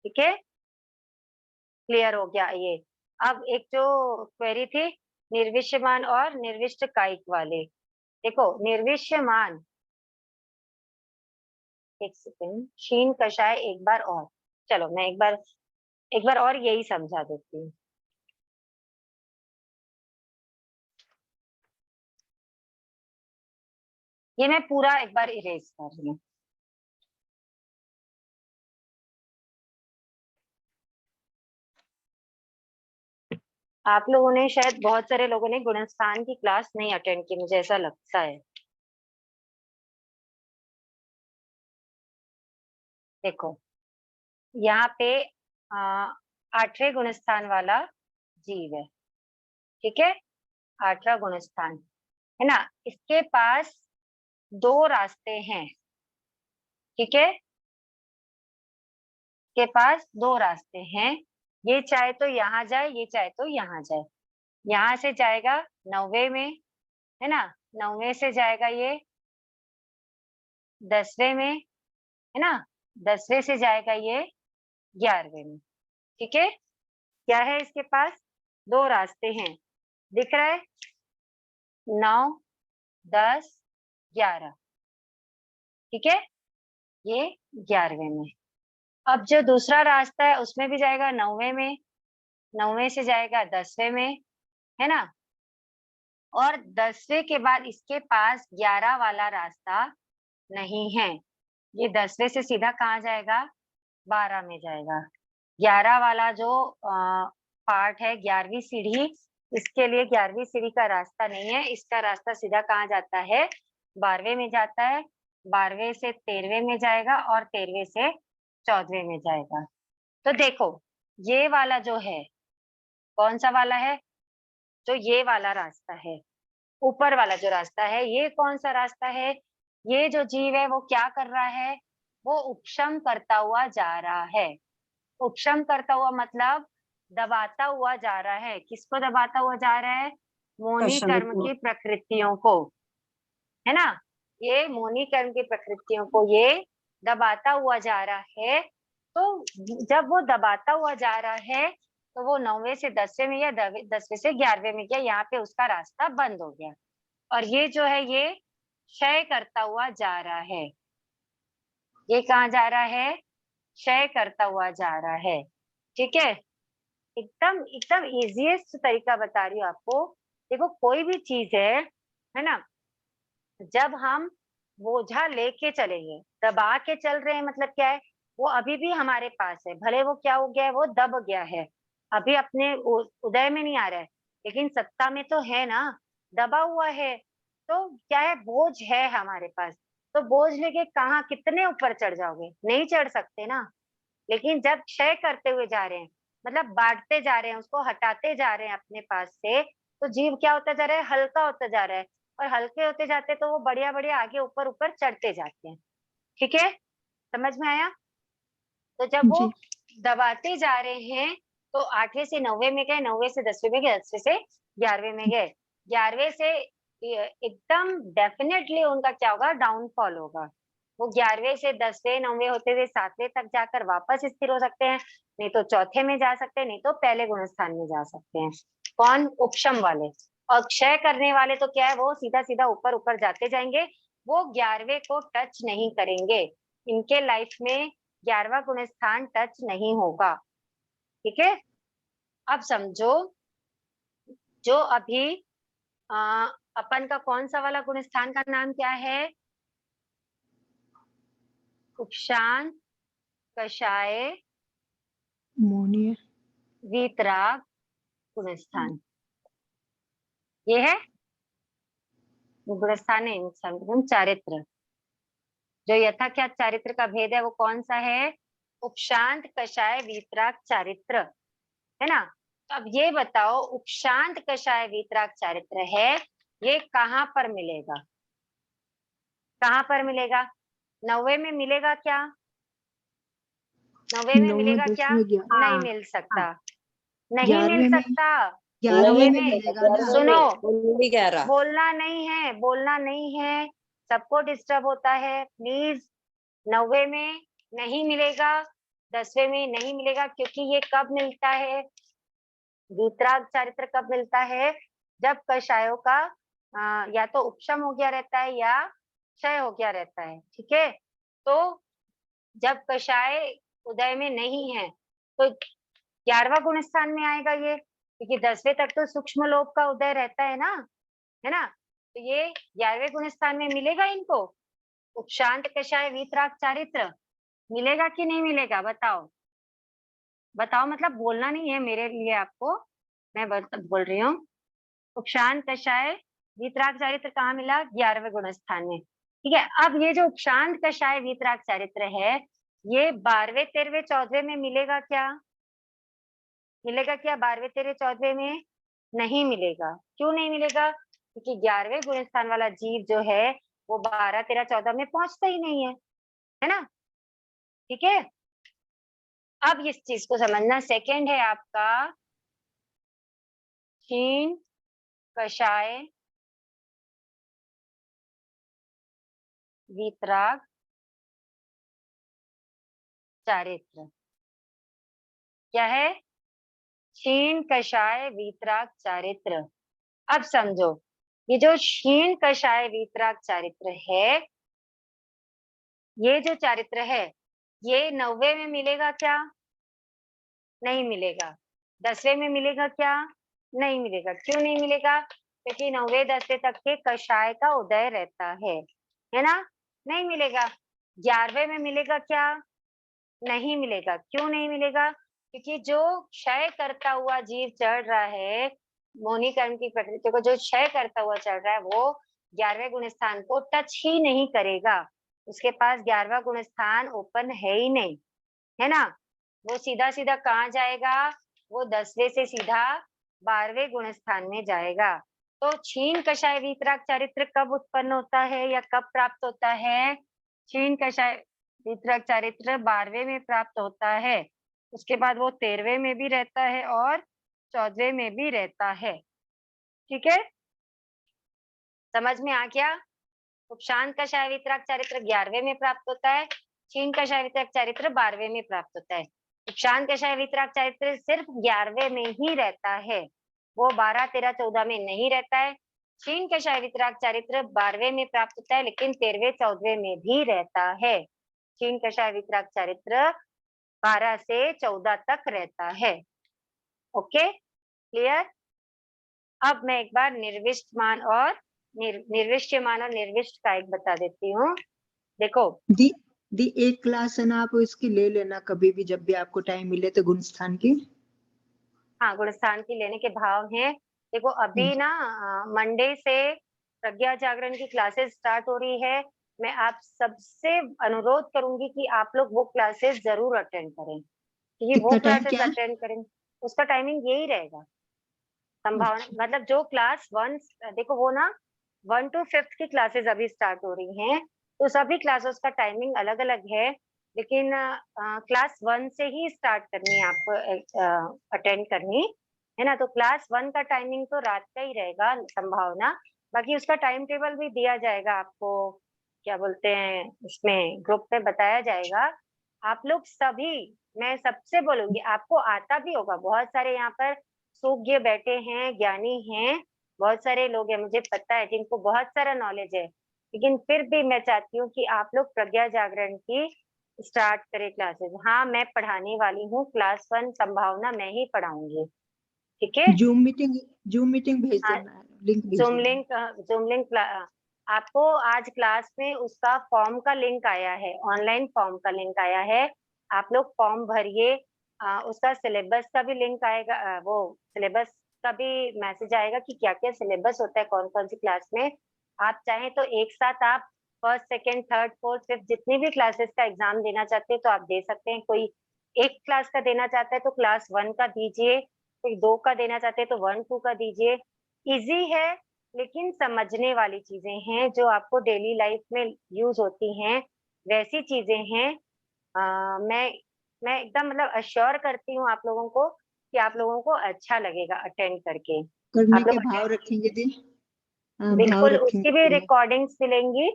ठीक है, क्लियर हो गया ये। अब एक जो क्वेरी थी निर्विष्यमान और निर्विष्ट कायिक वाले, देखो निर्विष्यमान, एक सेकंड, क्षीण कषाय एक बार और, चलो मैं एक बार और यही समझा देती हूँ। ये मैं पूरा एक बार इरेज कर रही हूँ। आप लोगों ने शायद, बहुत सारे लोगों ने गुणस्थान की क्लास नहीं अटेंड की, मुझे ऐसा लगता है। देखो यहाँ पे 8वें गुणस्थान वाला जीव है, ठीक है, 8वां गुणस्थान है ना, इसके पास 2 रास्ते हैं। ठीक है, के पास 2 रास्ते हैं, ये चाहे तो यहाँ जाए, ये चाहे तो यहाँ जाए। यहाँ से जाएगा 9वें में, है ना, 9वें से जाएगा ये 10वें में, है ना, 10वें से जाएगा ये 11वें में। ठीक है, क्या है इसके पास? 2 रास्ते हैं, दिख रहा है, 9, 10, 11। ठीक है, ये 11वें में। अब जो दूसरा रास्ता है उसमें भी जाएगा 9वें में, 9वें से जाएगा 10वें में, है ना, और 10वें के बाद इसके पास 11 वाला रास्ता नहीं है। ये 10वें से सीधा कहाँ जाएगा? 12 में जाएगा। 11 वाला जो पार्ट है 11वीं सीढ़ी, इसके लिए 11वीं सीढ़ी का रास्ता नहीं है। इसका रास्ता सीधा कहाँ जाता है? 12वें में जाता है। 12वें से 13वें में जाएगा और 13वें से 14वें में जाएगा। तो देखो ये वाला जो है कौन सा वाला है? जो ये वाला रास्ता है, ऊपर वाला जो रास्ता है, ये कौन सा रास्ता है? ये जो जीव है वो क्या कर रहा है? वो उपशम करता हुआ जा रहा है। उपशम करता हुआ मतलब दबाता हुआ जा रहा है। किसको दबाता हुआ जा रहा है? मोनी कर्म कर्म को। की प्रकृतियों को, है ना? ये मोनी कर्म की प्रकृतियों को ये दबाता हुआ जा रहा है। तो जब वो दबाता हुआ जा रहा है तो वो 9वें से 10वें में या 10वें से 11वें में गया, यहाँ पे उसका रास्ता बंद हो गया। और ये जो है ये क्षय करता हुआ जा रहा है। ये कहाँ जा रहा है? क्षय करता हुआ जा रहा है। ठीक है, एकदम एकदम इजीएस्ट तरीका बता रही हूँ आपको। देखो कोई भी चीज है ना, जब हम बोझा लेके चलेंगे, दबा के चल रहे हैं, मतलब क्या है? वो अभी भी हमारे पास है, भले वो क्या हो गया है, वो दब गया है, अभी अपने उदय में नहीं आ रहा है, लेकिन सत्ता में तो है ना, दबा हुआ है। तो क्या है? बोझ है हमारे पास। तो बोझ लेके कहाँ कितने ऊपर चढ़ जाओगे? नहीं चढ़ सकते ना। लेकिन जब क्षय करते हुए जा रहे हैं, मतलब बांटते जा रहे हैं, उसको हटाते जा रहे हैं अपने पास से, तो जीव क्या होता जा रहा है? हल्का होता जा रहा है। और हल्के होते जाते तो वो बढ़िया बढ़िया आगे ऊपर ऊपर चढ़ते जाते हैं। ठीक है, समझ में आया? तो जब वो जी। दबाते जा रहे हैं तो 8वें से 9वें में गए, 9वें से 10वें में गए, 10वें से 11वें में गए। 11वें से एकदम डेफिनेटली उनका क्या होगा? डाउनफॉल होगा। वो 11वें से 10वें 9वें होते हुए 7वें तक जाकर वापस स्थिर हो सकते हैं, नहीं तो चौथे में जा सकते हैं, नहीं तो पहले गुण स्थान में जा सकते हैं। कौन? उपशम वाले। और क्षय करने वाले तो क्या है? वो सीधा सीधा ऊपर ऊपर जाते जाएंगे, वो 11वें को टच नहीं करेंगे। इनके लाइफ में 11वां गुण स्थान टच नहीं होगा। ठीक है, अब समझो जो अभी अपन का कौन सा वाला गुण स्थान का नाम क्या है? उपशांत, कषाय, मोनी है। वीतराग गुण स्थान। ये है गुण स्थान है, चारित्र। जो यथा क्या चारित्र का भेद है वो कौन सा है? उपशांत, कषाय, वीतराग चारित्र, है ना? तो अब ये बताओ उपशांत, कषाय, वीतराग चारित्र है, ये कहाँ पर मिलेगा? कहाँ पर मिलेगा? 9वें में मिलेगा क्या? 9वें में 9वें मिलेगा क्या? 10वें 11वें। नहीं हाँ, मिल सकता, नहीं मिल 11वें में सकता। 11वें 9वें में में मिलेगा ना। सुनो, ओनली 11। बोलना नहीं है, बोलना नहीं है, सबको डिस्टर्ब होता है प्लीज। 9वें में नहीं मिलेगा, 10वें में नहीं मिलेगा, क्योंकि ये कब मिलता है? वीतराग चारित्र कब मिलता है? जब कषायों का या तो उपशम हो गया रहता है या क्षय हो गया रहता है। ठीक है, तो जब कषाय उदय में नहीं है तो 11वां गुण स्थान में आएगा ये, क्योंकि 10वें तक तो सूक्ष्म लोक का उदय रहता है ना, है ना? तो ये 11वें गुण स्थान में मिलेगा इनको। उपशांत, कषाय, वीतराग चारित्र मिलेगा कि नहीं मिलेगा? बताओ बताओ, मतलब बोलना नहीं है मेरे लिए, आपको मैं बोल रही हूँ। उपशांत, कषाय, वीतराग चारित्र कहाँ मिला? 11वें गुण स्थान में। ठीक है, अब ये जो उपशांत, कषाय, वीतराग चारित्र है, ये 12वें 13वें 14वें में मिलेगा क्या? मिलेगा क्या 12वें 13वें 14वें में? नहीं मिलेगा। क्यों नहीं मिलेगा? क्योंकि 11वें गुण स्थान वाला जीव जो है वो 12 13 14 में पहुंचता ही नहीं है ना? ठीक है, अब इस चीज को समझना। सेकंड है आपका क्षीण, कषाय, वीतराग चारित्र। क्या है? क्षीण, कषाय, वीतराग चारित्र। अब समझो, ये जो क्षीण, कषाय, वीतराग चारित्र है, ये जो चारित्र है ये 9वें में मिलेगा क्या? नहीं मिलेगा। 10वें में मिलेगा क्या? नहीं मिलेगा। क्यों नहीं मिलेगा? क्योंकि 9वें 10वें तक के कषाय का उदय रहता है ना? नहीं मिलेगा। 11वें में मिलेगा क्या? नहीं मिलेगा। क्यों नहीं मिलेगा? क्योंकि जो क्षय करता हुआ जीव चढ़ रहा है, मोहिनी कर्म की प्रकृति को जो क्षय करता हुआ चढ़ रहा है, वो 11वें गुण स्थान को टच ही नहीं करेगा। उसके पास 11वां गुण स्थान ओपन है ही नहीं, है ना? वो सीधा सीधा कहाँ जाएगा? वो 10वें से सीधा 12वें गुण स्थान में जाएगा। तो क्षीण कषाय वीतराग चारित्र कब उत्पन्न होता है या कब प्राप्त होता है? क्षीण कषाय वीतराग चारित्र 12वें में प्राप्त होता है। उसके बाद वो 13वें में भी रहता है और 14वें में भी रहता है। ठीक है, समझ में आ गया? उपशांत कषाय वीतराग चारित्र 11वें में प्राप्त होता है। क्षीण कषाय वीतराग चारित्र 12वें में प्राप्त होता है। उपशांत कषाय वीतराग चारित्र सिर्फ 11वें में ही रहता है, वो 12, 13, 14 में नहीं रहता है। क्षीण कषाय वीतराग चारित्र 12वें में प्राप्त होता है, लेकिन 13वें 14वें में भी रहता है। क्षीण कषाय वीतराग चारित्र 12 से 14 तक रहता है। Okay, clear? अब मैं एक बार निर्विष्टमान और निर्विष्यमान और निर्विष्ट का एक बता देती हूँ। देखो दी एक क्लास है ना, आप इसकी ले लेना कभी भी, जब भी आपको टाइम मिले तो गुणस्थान की। हाँ, गुणस्थान की लेने के भाव हैं। देखो अभी ना मंडे से प्रज्ञा जागरण की क्लासेस स्टार्ट हो रही है। मैं आप सबसे अनुरोध करूंगी कि आप लोग वो क्लासेस जरूर अटेंड करें, क्योंकि वो कितना टाइम क्लासेस क्या है? अटेंड करें, उसका टाइमिंग यही रहेगा। संभावना मतलब जो क्लास 1, देखो वो ना 1 to 5th की क्लासेस अभी स्टार्ट हो रही हैं, तो सभी क्लासेस का टाइमिंग अलग अलग है, लेकिन क्लास 1 से ही स्टार्ट करनी है आपको अटेंड करनी है ना। तो क्लास 1 का टाइमिंग तो रात का ही रहेगा संभावना, बाकी उसका टाइम टेबल भी दिया जाएगा आपको, क्या बोलते हैं उसमें ग्रुप में बताया जाएगा। आप लोग सभी, मैं सबसे बोलूंगी, आपको आता भी होगा, बहुत सारे यहाँ पर सूज्ञ बैठे हैं, ज्ञानी हैं, बहुत सारे लोग हैं, मुझे पता है, जिनको बहुत सारा नॉलेज है, लेकिन फिर भी मैं चाहती हूँ कि आप लोग प्रज्ञा जागरण की स्टार्ट करें क्लासेस। हाँ, मैं पढ़ाने वाली हूँ क्लास 1, संभावना मैं ही पढ़ाऊंगी, ठीक है? जूम मीटिंग भेज हाँ, देना, लिंक भेज देना। जूम लिंक आपको आज क्लास में उसका फॉर्म का लिंक आया है, ऑनलाइन फॉर्म का लिंक आया है, आप लोग फॉर्म भरिए। उसका सिलेबस का भी लिंक आएगा, वो सिलेबस का भी मैसेज आएगा कि क्या क्या सिलेबस होता है कौन कौन सी क्लास में। आप चाहें तो एक साथ आप first, second, third, fourth, fifth जितनी भी क्लासेस का एग्जाम देना चाहते हैं तो आप दे सकते हैं। कोई एक क्लास का देना चाहता है तो क्लास 1 का दीजिए, कोई 2 का देना चाहते हैं तो 1, 2 का दीजिए। इजी है, लेकिन समझने वाली चीजें हैं जो आपको डेली लाइफ में यूज होती हैं, वैसी चीजें हैं। मैं एकदम मतलब अश्योर करती हूँ आप लोगों को कि आप लोगों को अच्छा लगेगा अटेंड करके। करने आप के लोग भाव रखेंगे दी। हाँ, भाव बिल्कुल, रखेंगे उसकी भी पूरा। रिकॉर्डिंग्स मिलेंगी,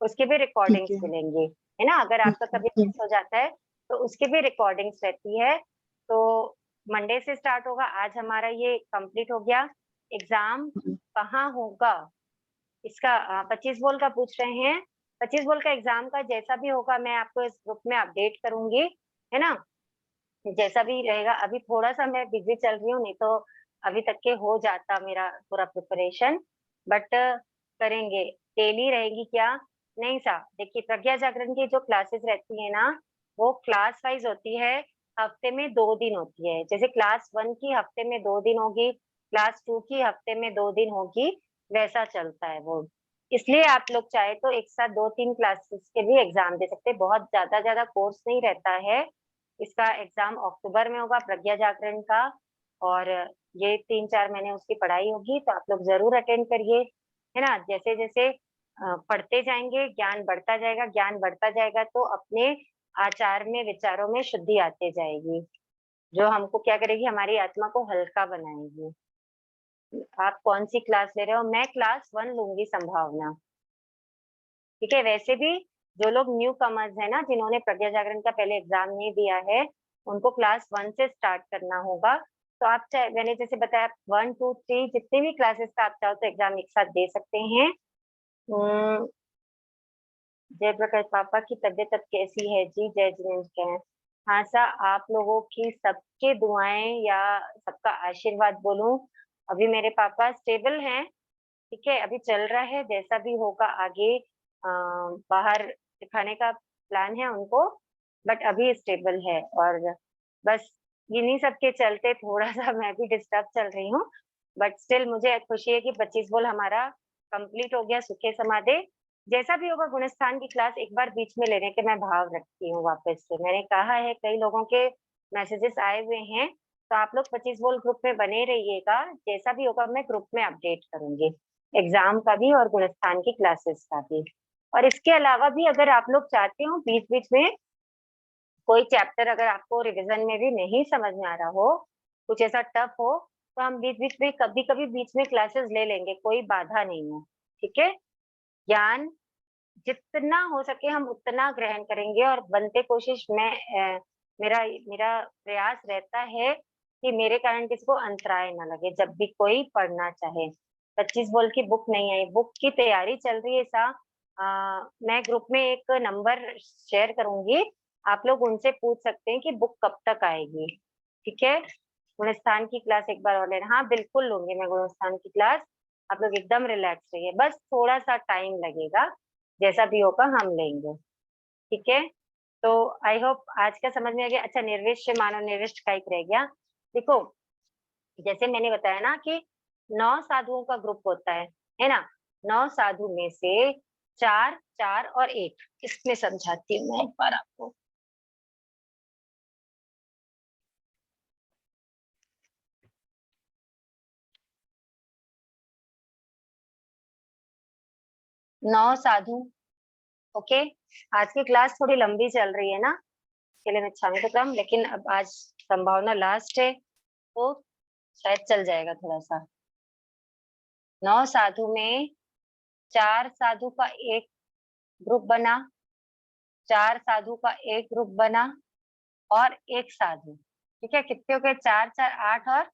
उसकी भी ठीक रिकॉर्डिंग्स है, मिलेंगी, है ना? अगर आपका ठीक है, कभी मिस हो जाता है तो उसकी भी रिकॉर्डिंग्स रहती है। तो मंडे से स्टार्ट होगा, आज हमारा ये कंप्लीट हो गया। एग्जाम कहाँ होगा इसका 25 बोल का पूछ रहे हैं। 25 बोल का एग्जाम का जैसा भी होगा मैं आपको इस ग्रुप में अपडेट करूंगी, है ना? जैसा भी रहेगा, अभी थोड़ा सा मैं बिजी चल रही हूँ, नहीं तो अभी तक के हो जाता मेरा पूरा प्रिपरेशन, बट करेंगे। डेली रहेगी क्या? नहीं सा, देखिए प्रज्ञा जागरण की जो क्लासेस रहती है ना, वो क्लास वाइज होती है, हफ्ते में 2 दिन होती है। जैसे क्लास 1 की हफ्ते में 2 दिन होगी, क्लास 2 की हफ्ते में 2 दिन होगी, वैसा चलता है वो। इसलिए आप लोग चाहे तो एक साथ 2-3 क्लासेस के भी एग्जाम दे सकते हैं, बहुत ज्यादा ज्यादा कोर्स नहीं रहता है। इसका एग्जाम अक्टूबर में होगा प्रज्ञा जागरण का, और ये 3-4 महीने उसकी पढ़ाई होगी, तो आप लोग जरूर अटेंड करिए, है ना? जैसे जैसे पढ़ते जाएंगे ज्ञान बढ़ता जाएगा, ज्ञान बढ़ता जाएगा तो अपने आचार में, विचारों में शुद्धि आते जाएगी, जो हमको क्या करेगी, हमारी आत्मा को हल्का बनाएगी। आप कौन सी क्लास ले रहे हो? मैं क्लास 1 लूंगी संभावना, ठीक है? वैसे भी जो लोग न्यू कमर्स है ना, जिन्होंने प्रज्ञा जागरण का पहले एग्जाम नहीं दिया है, उनको क्लास 1 से स्टार्ट करना होगा। तो आप चाहे, मैंने जैसे बताया, 1, 2, 3 जितने भी क्लासेस का आप चाहो तो एग्जाम एक साथ दे सकते हैं। जय प्रकाश पापा की तबीयत अब कैसी है जी? जय जिनेन्द्र कह रहे हैं। हाँ सा, आप लोगों की सबके दुआएं या सबका आशीर्वाद बोलूं, अभी मेरे पापा स्टेबल हैं, ठीक है, अभी चल रहा है, जैसा भी होगा आगे बाहर दिखाने का प्लान है उनको, बट अभी स्टेबल है। और बस इन्हीं सब के चलते थोड़ा सा मैं भी डिस्टर्ब चल रही हूँ, बट स्टिल मुझे खुशी है कि 25 बोल हमारा कंप्लीट हो गया सुखे समाधे। जैसा भी होगा गुणस्थान की क्लास एक बार बीच में लेने के मैं भाव रखती हूँ वापस से। मैंने कहा है, कई लोगों के मैसेजेस आए हुए हैं, तो आप लोग 25 बोल ग्रुप में बने रहिएगा। जैसा भी होगा मैं ग्रुप में अपडेट करूंगी, एग्जाम का भी और गुणस्थान की क्लासेस का भी। और इसके अलावा भी अगर आप लोग चाहते हो बीच बीच में कोई चैप्टर अगर आपको रिवीजन में भी नहीं समझ में आ रहा हो, कुछ ऐसा टफ हो, तो हम बीच बीच में कभी कभी बीच में क्लासेस ले लेंगे, कोई बाधा नहीं है। ठीक है, ज्ञान जितना हो सके हम उतना ग्रहण करेंगे, और बनते कोशिश मैं मेरा मेरा प्रयास रहता है कि मेरे कारण किसी को अंतराय ना लगे जब भी कोई पढ़ना चाहे। 25 बोल की बुक नहीं आई, बुक की तैयारी चल रही है मैं ग्रुप में एक नंबर शेयर करूंगी, आप लोग उनसे पूछ सकते हैं कि बुक कब तक आएगी। ठीक है, गुणस्थान की क्लास एक बार और लेना। हाँ बिल्कुल लूंगी मैं गुणस्थान की क्लास, आप लोग एकदम रिलैक्स रहिए, बस थोड़ा सा टाइम लगेगा, जैसा भी होगा हम लेंगे। ठीक है, तो आई होप आज का समझ में आ गया। अच्छा, निर्विष्य मानव निर्विष्ट कायिक रह गया। देखो, जैसे मैंने बताया ना कि 9 साधुओं का ग्रुप होता है ना। 9 साधु में से 4 4 और 1, इसमें समझाती हूँ मैं एक बार आपको। नौ साधु, ओके। आज की क्लास थोड़ी लंबी चल रही है ना, इसके लिए मैं क्षमा करता हूँ, लेकिन अब आज संभावना लास्ट है तो शायद चल जाएगा थोड़ा सा। 9 साधु में 4 साधु का एक ग्रुप बना, 4 साधु का एक ग्रुप बना और एक साधु। ठीक है, कितने हो गए? 4 4 8 और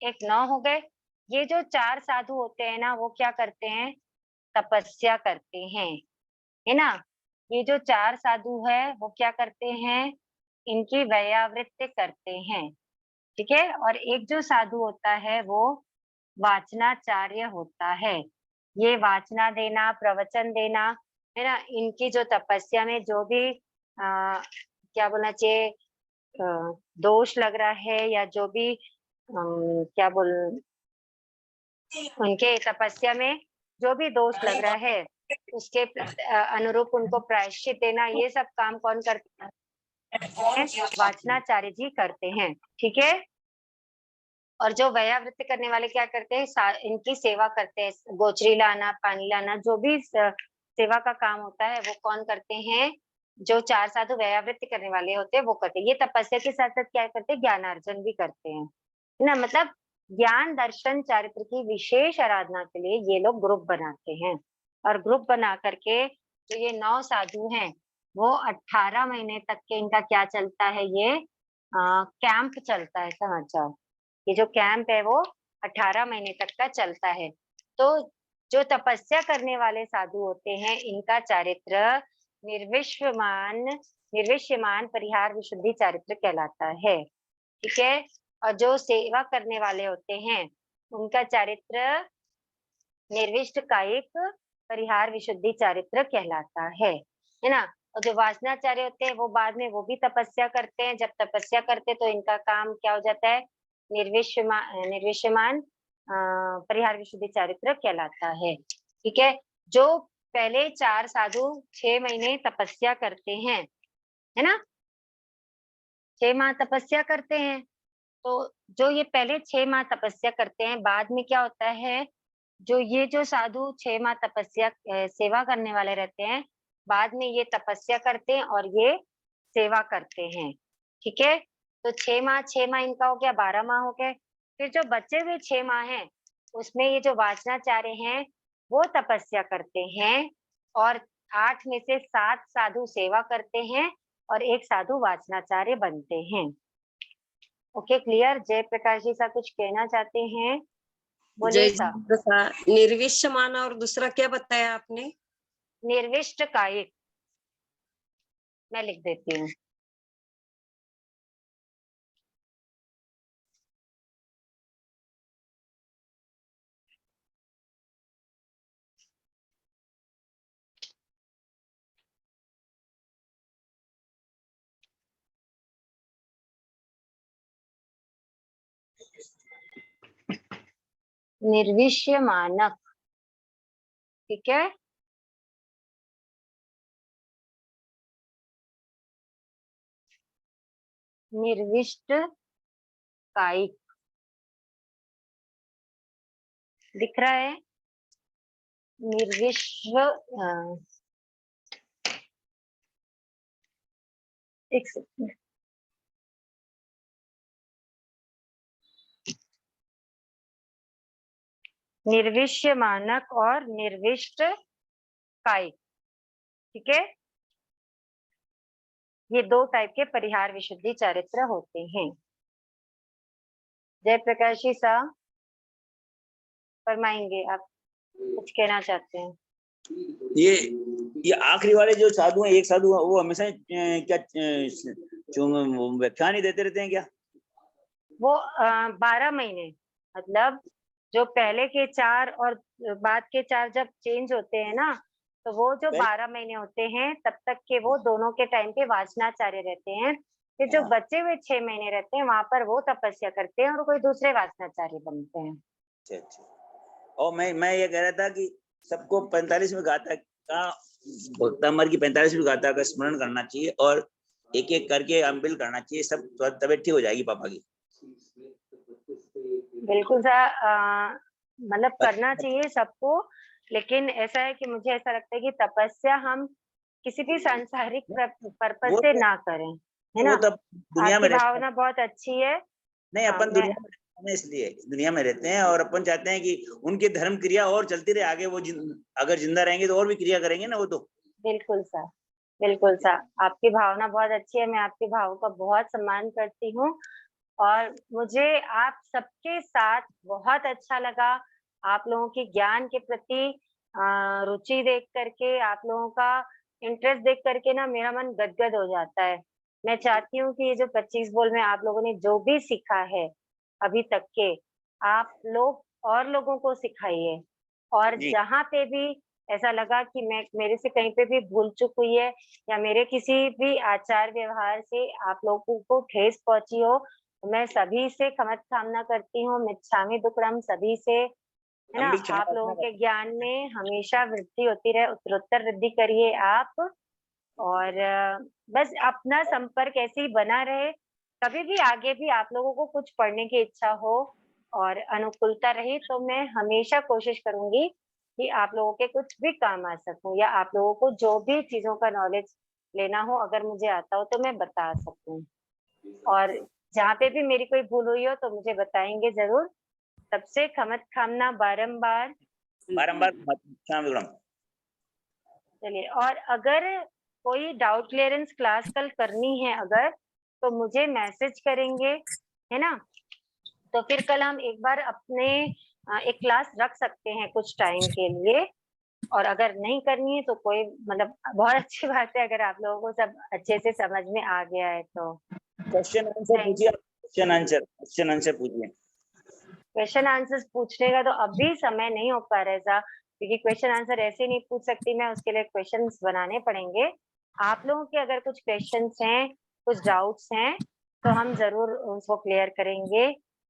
1 9 हो गए। ये जो 4 साधु होते हैं ना, वो क्या करते हैं? तपस्या करते हैं, है ना। ये जो 4 साधु है वो क्या करते हैं? इनकी व्यावृत्ति करते हैं। ठीक है, और एक जो साधु होता है वो वाचनाचार्य होता है। ये वाचना देना, प्रवचन देना, है ना, इनकी जो तपस्या में जो भी क्या बोलना चाहिए, दोष लग रहा है या जो भी क्या बोल, उनके तपस्या में जो भी दोष लग रहा है उसके अनुरूप उनको प्रायश्चित देना, ये सब काम कौन करते हैं? वाचनाचार्य जी करते हैं। ठीक है, और जो व्यावृत्ति करने वाले क्या करते हैं? इनकी सेवा करते हैं, गोचरी लाना, पानी लाना, जो भी सेवा का काम होता है वो कौन करते हैं? जो 4 साधु व्यावृत्ति करने वाले होते हैं वो करते हैं। ये तपस्या के साथ साथ क्या करते हैं? ज्ञानार्जन भी करते हैं, है ना। मतलब ज्ञान दर्शन चारित्र की विशेष आराधना के लिए ये लोग ग्रुप बनाते हैं, और ग्रुप बना करके जो ये 9 साधु हैं वो 18 महीने तक के इनका क्या चलता है? ये कैंप चलता है, समझ जाओ। ये जो कैंप है वो 18 महीने तक का चलता है। तो जो तपस्या करने वाले साधु होते हैं इनका चारित्र निर्विष्यमान निर्विष्यमान परिहार विशुद्धि चारित्र कहलाता है। ठीक है, और जो सेवा करने वाले होते हैं उनका चारित्र निर्विष्ट कायिक परिहार विशुद्धि चारित्र कहलाता है ना। और जो वासनाचार्य होते हैं वो बाद में वो भी तपस्या करते हैं, जब तपस्या करते हैं तो इनका काम क्या हो जाता है? निर्विष्यमान परिहार विशुद्धि चारित्र कहलाता है। ठीक है, जो पहले 4 साधु 6 महीने तपस्या करते हैं, है ना, 6 माह तपस्या करते हैं, तो जो ये पहले 6 माह तपस्या करते हैं, बाद में क्या होता है? जो ये जो साधु 6 माह तपस्या सेवा करने वाले रहते हैं, बाद में ये तपस्या करते हैं और ये सेवा करते हैं। ठीक है, तो 6 माह इनका हो गया, 12 माह हो गए। फिर जो बचे हुए 6 माह हैं उसमें ये जो वाचनाचार्य हैं वो तपस्या करते हैं, और 8 में से 7 साधु सेवा करते हैं और एक साधु वाचनाचार्य बनते हैं। Okay, clear? जयप्रकाश जी सा कुछ कहना चाहते हैं? बोलिए सा। निर्विष्यमान और दूसरा क्या बताया आपने? निर्विष्ट कायिक, मैं लिख देती हूँ। निर्विष्य मानक, ठीक है। निर्विष्ट कायिक दिख रहा है। निर्विश्व एक सेकंड, निर्विष्य मानक और निर्विष्ट कायिक, ठीक है। ये दो टाइप के परिहार विशुद्धि चारित्र होते हैं। जय प्रकाश जी साहब फरमाएंगे, आप कुछ कहना चाहते हैं? ये आखिरी वाले जो साधु हैं, एक साधु वो हमेशा क्या जो व्याख्यान ही देते रहते हैं क्या? वो 12 महीने, मतलब जो पहले के 4 और बाद के 4 जब चेंज होते हैं ना, तो वो जो 12 महीने होते हैं तब तक के वो दोनों के टाइम पे वाचनाचार्य रहते हैं। फिर जो बचे हुए 6 महीने रहते हैं वहां पर वो तपस्या करते हैं और कोई दूसरे वाचनाचार्य बनते हैं। अच्छा। और मैं ये कह रहा था कि सबको 45 गाथा का भक्तामर की 45 गाथा का स्मरण करना चाहिए और एक एक करके अम्बिल करना चाहिए, सब तबीयत ठीक हो जाएगी पापा की। बिल्कुल सर, मतलब करना चाहिए सबको, लेकिन ऐसा है कि मुझे ऐसा लगता है कि तपस्या हम किसी भी सांसारिक पर्पस से ना करें, है ना। दुनिया में आपकी भावना बहुत अच्छी है। नहीं, अपन दुनिया में इसलिए दुनिया में रहते हैं और अपन चाहते हैं कि उनकी धर्म क्रिया और चलती रहे आगे। वो अगर जिंदा रहेंगे तो और भी क्रिया करेंगे ना वो तो। बिल्कुल सर, बिल्कुल सर, आपकी भावना बहुत अच्छी है। मैं आपकी भाव का बहुत सम्मान करती हूँ और मुझे आप सबके साथ बहुत अच्छा लगा। आप लोगों की ज्ञान के प्रति रुचि देख करके, आप लोगों का इंटरेस्ट देख करके ना मेरा मन गदगद हो जाता है। मैं चाहती हूँ कि ये जो 25 बोल में आप लोगों ने जो भी सीखा है अभी तक के, आप लोग और लोगों को सिखाइए। और जहाँ पे भी ऐसा लगा कि मेरे से कहीं पे भी भूल चूक हुई है या मेरे किसी भी आचार व्यवहार से आप लोगों को ठेस पहुंची हो, मैं सभी से क्षमा कामना करती हूँ। मिच्छामि दुक्कडम सभी से, है ना। आप लोगों के ज्ञान में हमेशा वृद्धि होती रहे, उत्तरोत्तर वृद्धि करिए आप। और बस अपना संपर्क ऐसे ही बना रहे। कभी भी आगे भी आप लोगों को कुछ पढ़ने की इच्छा हो और अनुकूलता रही तो मैं हमेशा कोशिश करूंगी कि आप लोगों के कुछ भी काम आ सकूं, या आप लोगों को जो भी चीजों का नॉलेज लेना हो अगर मुझे आता हो तो मैं बता सकूं। और जहाँ पे भी मेरी कोई भूल हुई हो तो मुझे बताएंगे जरूर। सबसे क्षमा कामना बारंबार। चलिए, और अगर कोई डाउट क्लियरेंस क्लास कल करनी है अगर, तो मुझे मैसेज करेंगे, है ना। तो फिर कल हम एक बार अपने एक क्लास रख सकते हैं कुछ टाइम के लिए। और अगर नहीं करनी है तो कोई मतलब बहुत अच्छी बात है अगर आप लोगों को सब अच्छे से समझ में आ गया है तो। क्वेश्चन आंसर पूछिए, क्वेश्चन आंसर पूछिए। क्वेश्चन आंसर पूछने का तो अभी समय नहीं हो पा रहा है साहब, क्योंकि क्वेश्चन आंसर ऐसे नहीं पूछ सकती मैं, उसके लिए क्वेश्चंस बनाने पड़ेंगे। आप लोगों के अगर कुछ क्वेश्चंस हैं, कुछ डाउट्स हैं, तो हम जरूर उसको क्लियर करेंगे।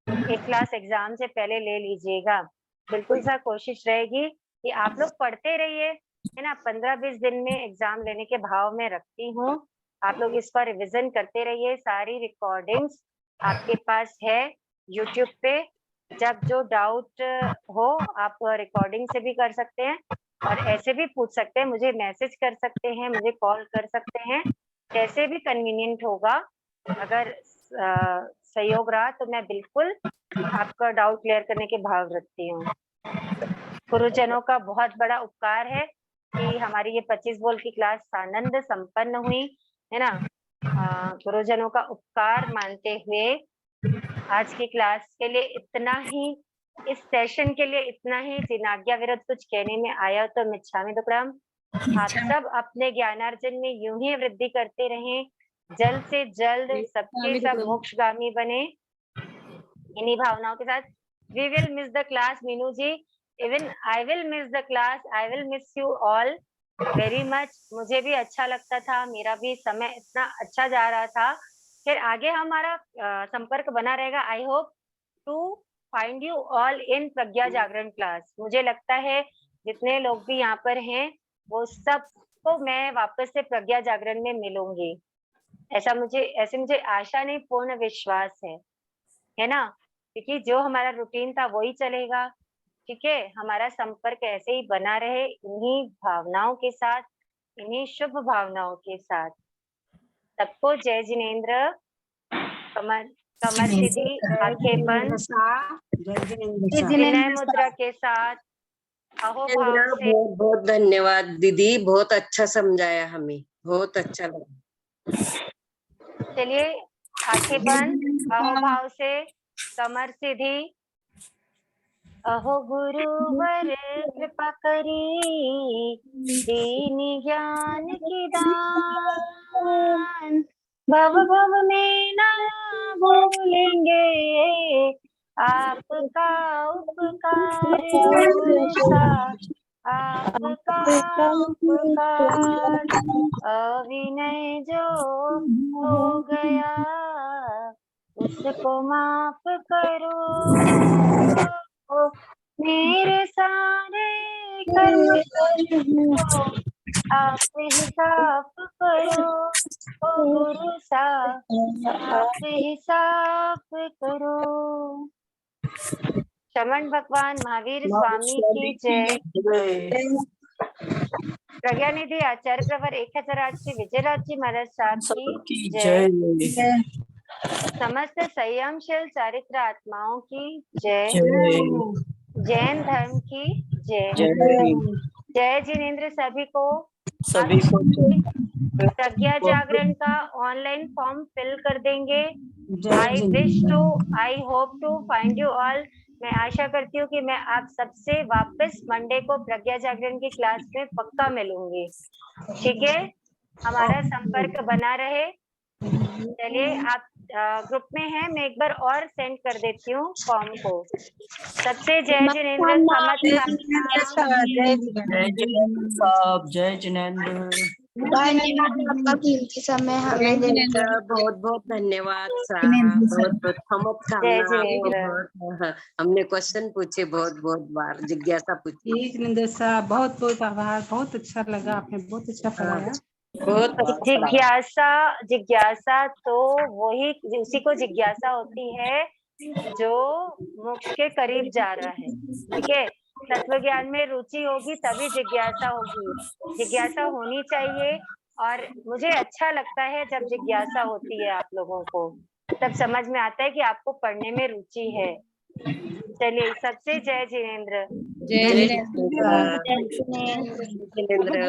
एक क्लास एग्जाम से पहले ले लीजिएगा। बिल्कुल सर, कोशिश रहेगी कि आप लोग पढ़ते रहिए, है ना। 15-20 दिन में एग्जाम लेने के भाव में रखती हूँ। आप लोग इस पर रिविजन करते रहिए। सारी रिकॉर्डिंग्स आपके पास है यूट्यूब पे। जब जो डाउट हो आप रिकॉर्डिंग से भी कर सकते हैं और ऐसे भी पूछ सकते हैं, मुझे मैसेज कर सकते हैं, मुझे कॉल कर सकते हैं, जैसे भी कन्वीनियंट होगा। अगर सहयोग रहा तो मैं बिल्कुल आपका डाउट क्लियर करने के भाव रखती हूँ। गुरुजनों का बहुत बड़ा उपकार है कि हमारी ये 25 बोल की क्लास आनंद संपन्न हुई, है ना। गुरुजनों का उपकार मानते हुए आज की क्लास के लिए इतना ही, इस सेशन के लिए इतना ही। जिनाज्ञा विरुद्ध कुछ कहने में आया तो मिच्छामि दुक्कडम। आप सब अपने ज्ञानार्जन में यूं ही वृद्धि करते रहें, जल्द से जल्द सबके सब मोक्षगामी बने। इन्हीं भावनाओं के साथ we will miss the class Meenu ji, even I will miss the class, I will miss you all very much. मुझे भी अच्छा लगता था, मेरा भी समय इतना अच्छा जा रहा था। फिर आगे हमारा संपर्क बना रहेगा। I hope 2 find you all in Pragya Jagran class. मुझे लगता है जितने लोग भी यहाँ पर हैं वो सबको मैं वापस से प्रज्ञा जागरण में मिलूंगी। ऐसे मुझे आशा नहीं, पूर्ण विश्वास है ना? क्योंकि जो हमारा रूटीन था वही चलेगा। ठीक है, हमारा संपर्क ऐसे ही बना रहे इन्हीं भावनाओं के साथ, इन्हीं शुभ भावनाओं के साथ। सबको जय जिनेंद्र, कमर सीधी, आंखें बंद, जय जिनेंद्र विनय मुद्रा के साथ, अहोभाव से। बहुत बहुत धन्यवाद दीदी, बहुत अच्छा समझाया हमें, बहुत अच्छा लगा। चलिए आंखें बंद, अहोभाव से, कमर सीधी। अहो गुरुवर कृपा करी, दीन ज्ञान की दान, भव भव में ना भूलेंगे आपका उपकार, गुरु सा आपका उपकार। अविनय जो हो गया उसको माफ करो, मेरे सारे कर्म को आप ही साफ करो, ओ गुरु सा आप ही साफ करो। श्रवण भगवान महावीर स्वामी की जय। प्रज्ञा निधि आचार्य प्रवर 1008 श्री विजयराज जी महाराज साहब की जय। समस्त संयमशील चारित्र आत्माओं की जय। जैन धर्म की जय। जय जिनेंद्र सभी को। प्रज्ञा जागरण का ऑनलाइन फॉर्म फिल कर देंगे। I hope to find you all. मैं आशा करती हूँ कि मैं आप सबसे वापस मंडे को प्रज्ञा जागरण की क्लास में पक्का मिलूंगी। ठीक है, हमारा संपर्क बना रहे। चलिए, आप ग्रुप में हैं, मैं एक बार और सेंड कर देती हूँ फॉर्म को। सबसे जय जिनेंद्र, जय जिनेंद्र। आपका कीमती समय हमें देने का बहुत बहुत धन्यवाद बहुत बहुत जय जिनेंद्र। हमने क्वेश्चन पूछे, बहुत बहुत बार जिज्ञासा पूछी। जिनेंद्र साहब बहुत बहुत आभार, बहुत अच्छा लगा, आपने बहुत अच्छा पढ़ाया। बहुत जिज्ञासा तो वही, उसी को जिज्ञासा होती है जो मोक्ष के करीब जा रहा है। ठीक है, तत्व ज्ञान में रुचि होगी तभी जिज्ञासा होगी। जिज्ञासा होनी चाहिए, और मुझे अच्छा लगता है जब जिज्ञासा होती है आप लोगों को, तब समझ में आता है कि आपको पढ़ने में रुचि है। चलिए, सबसे जय जिनेंद्र। जय जिनेंद्र।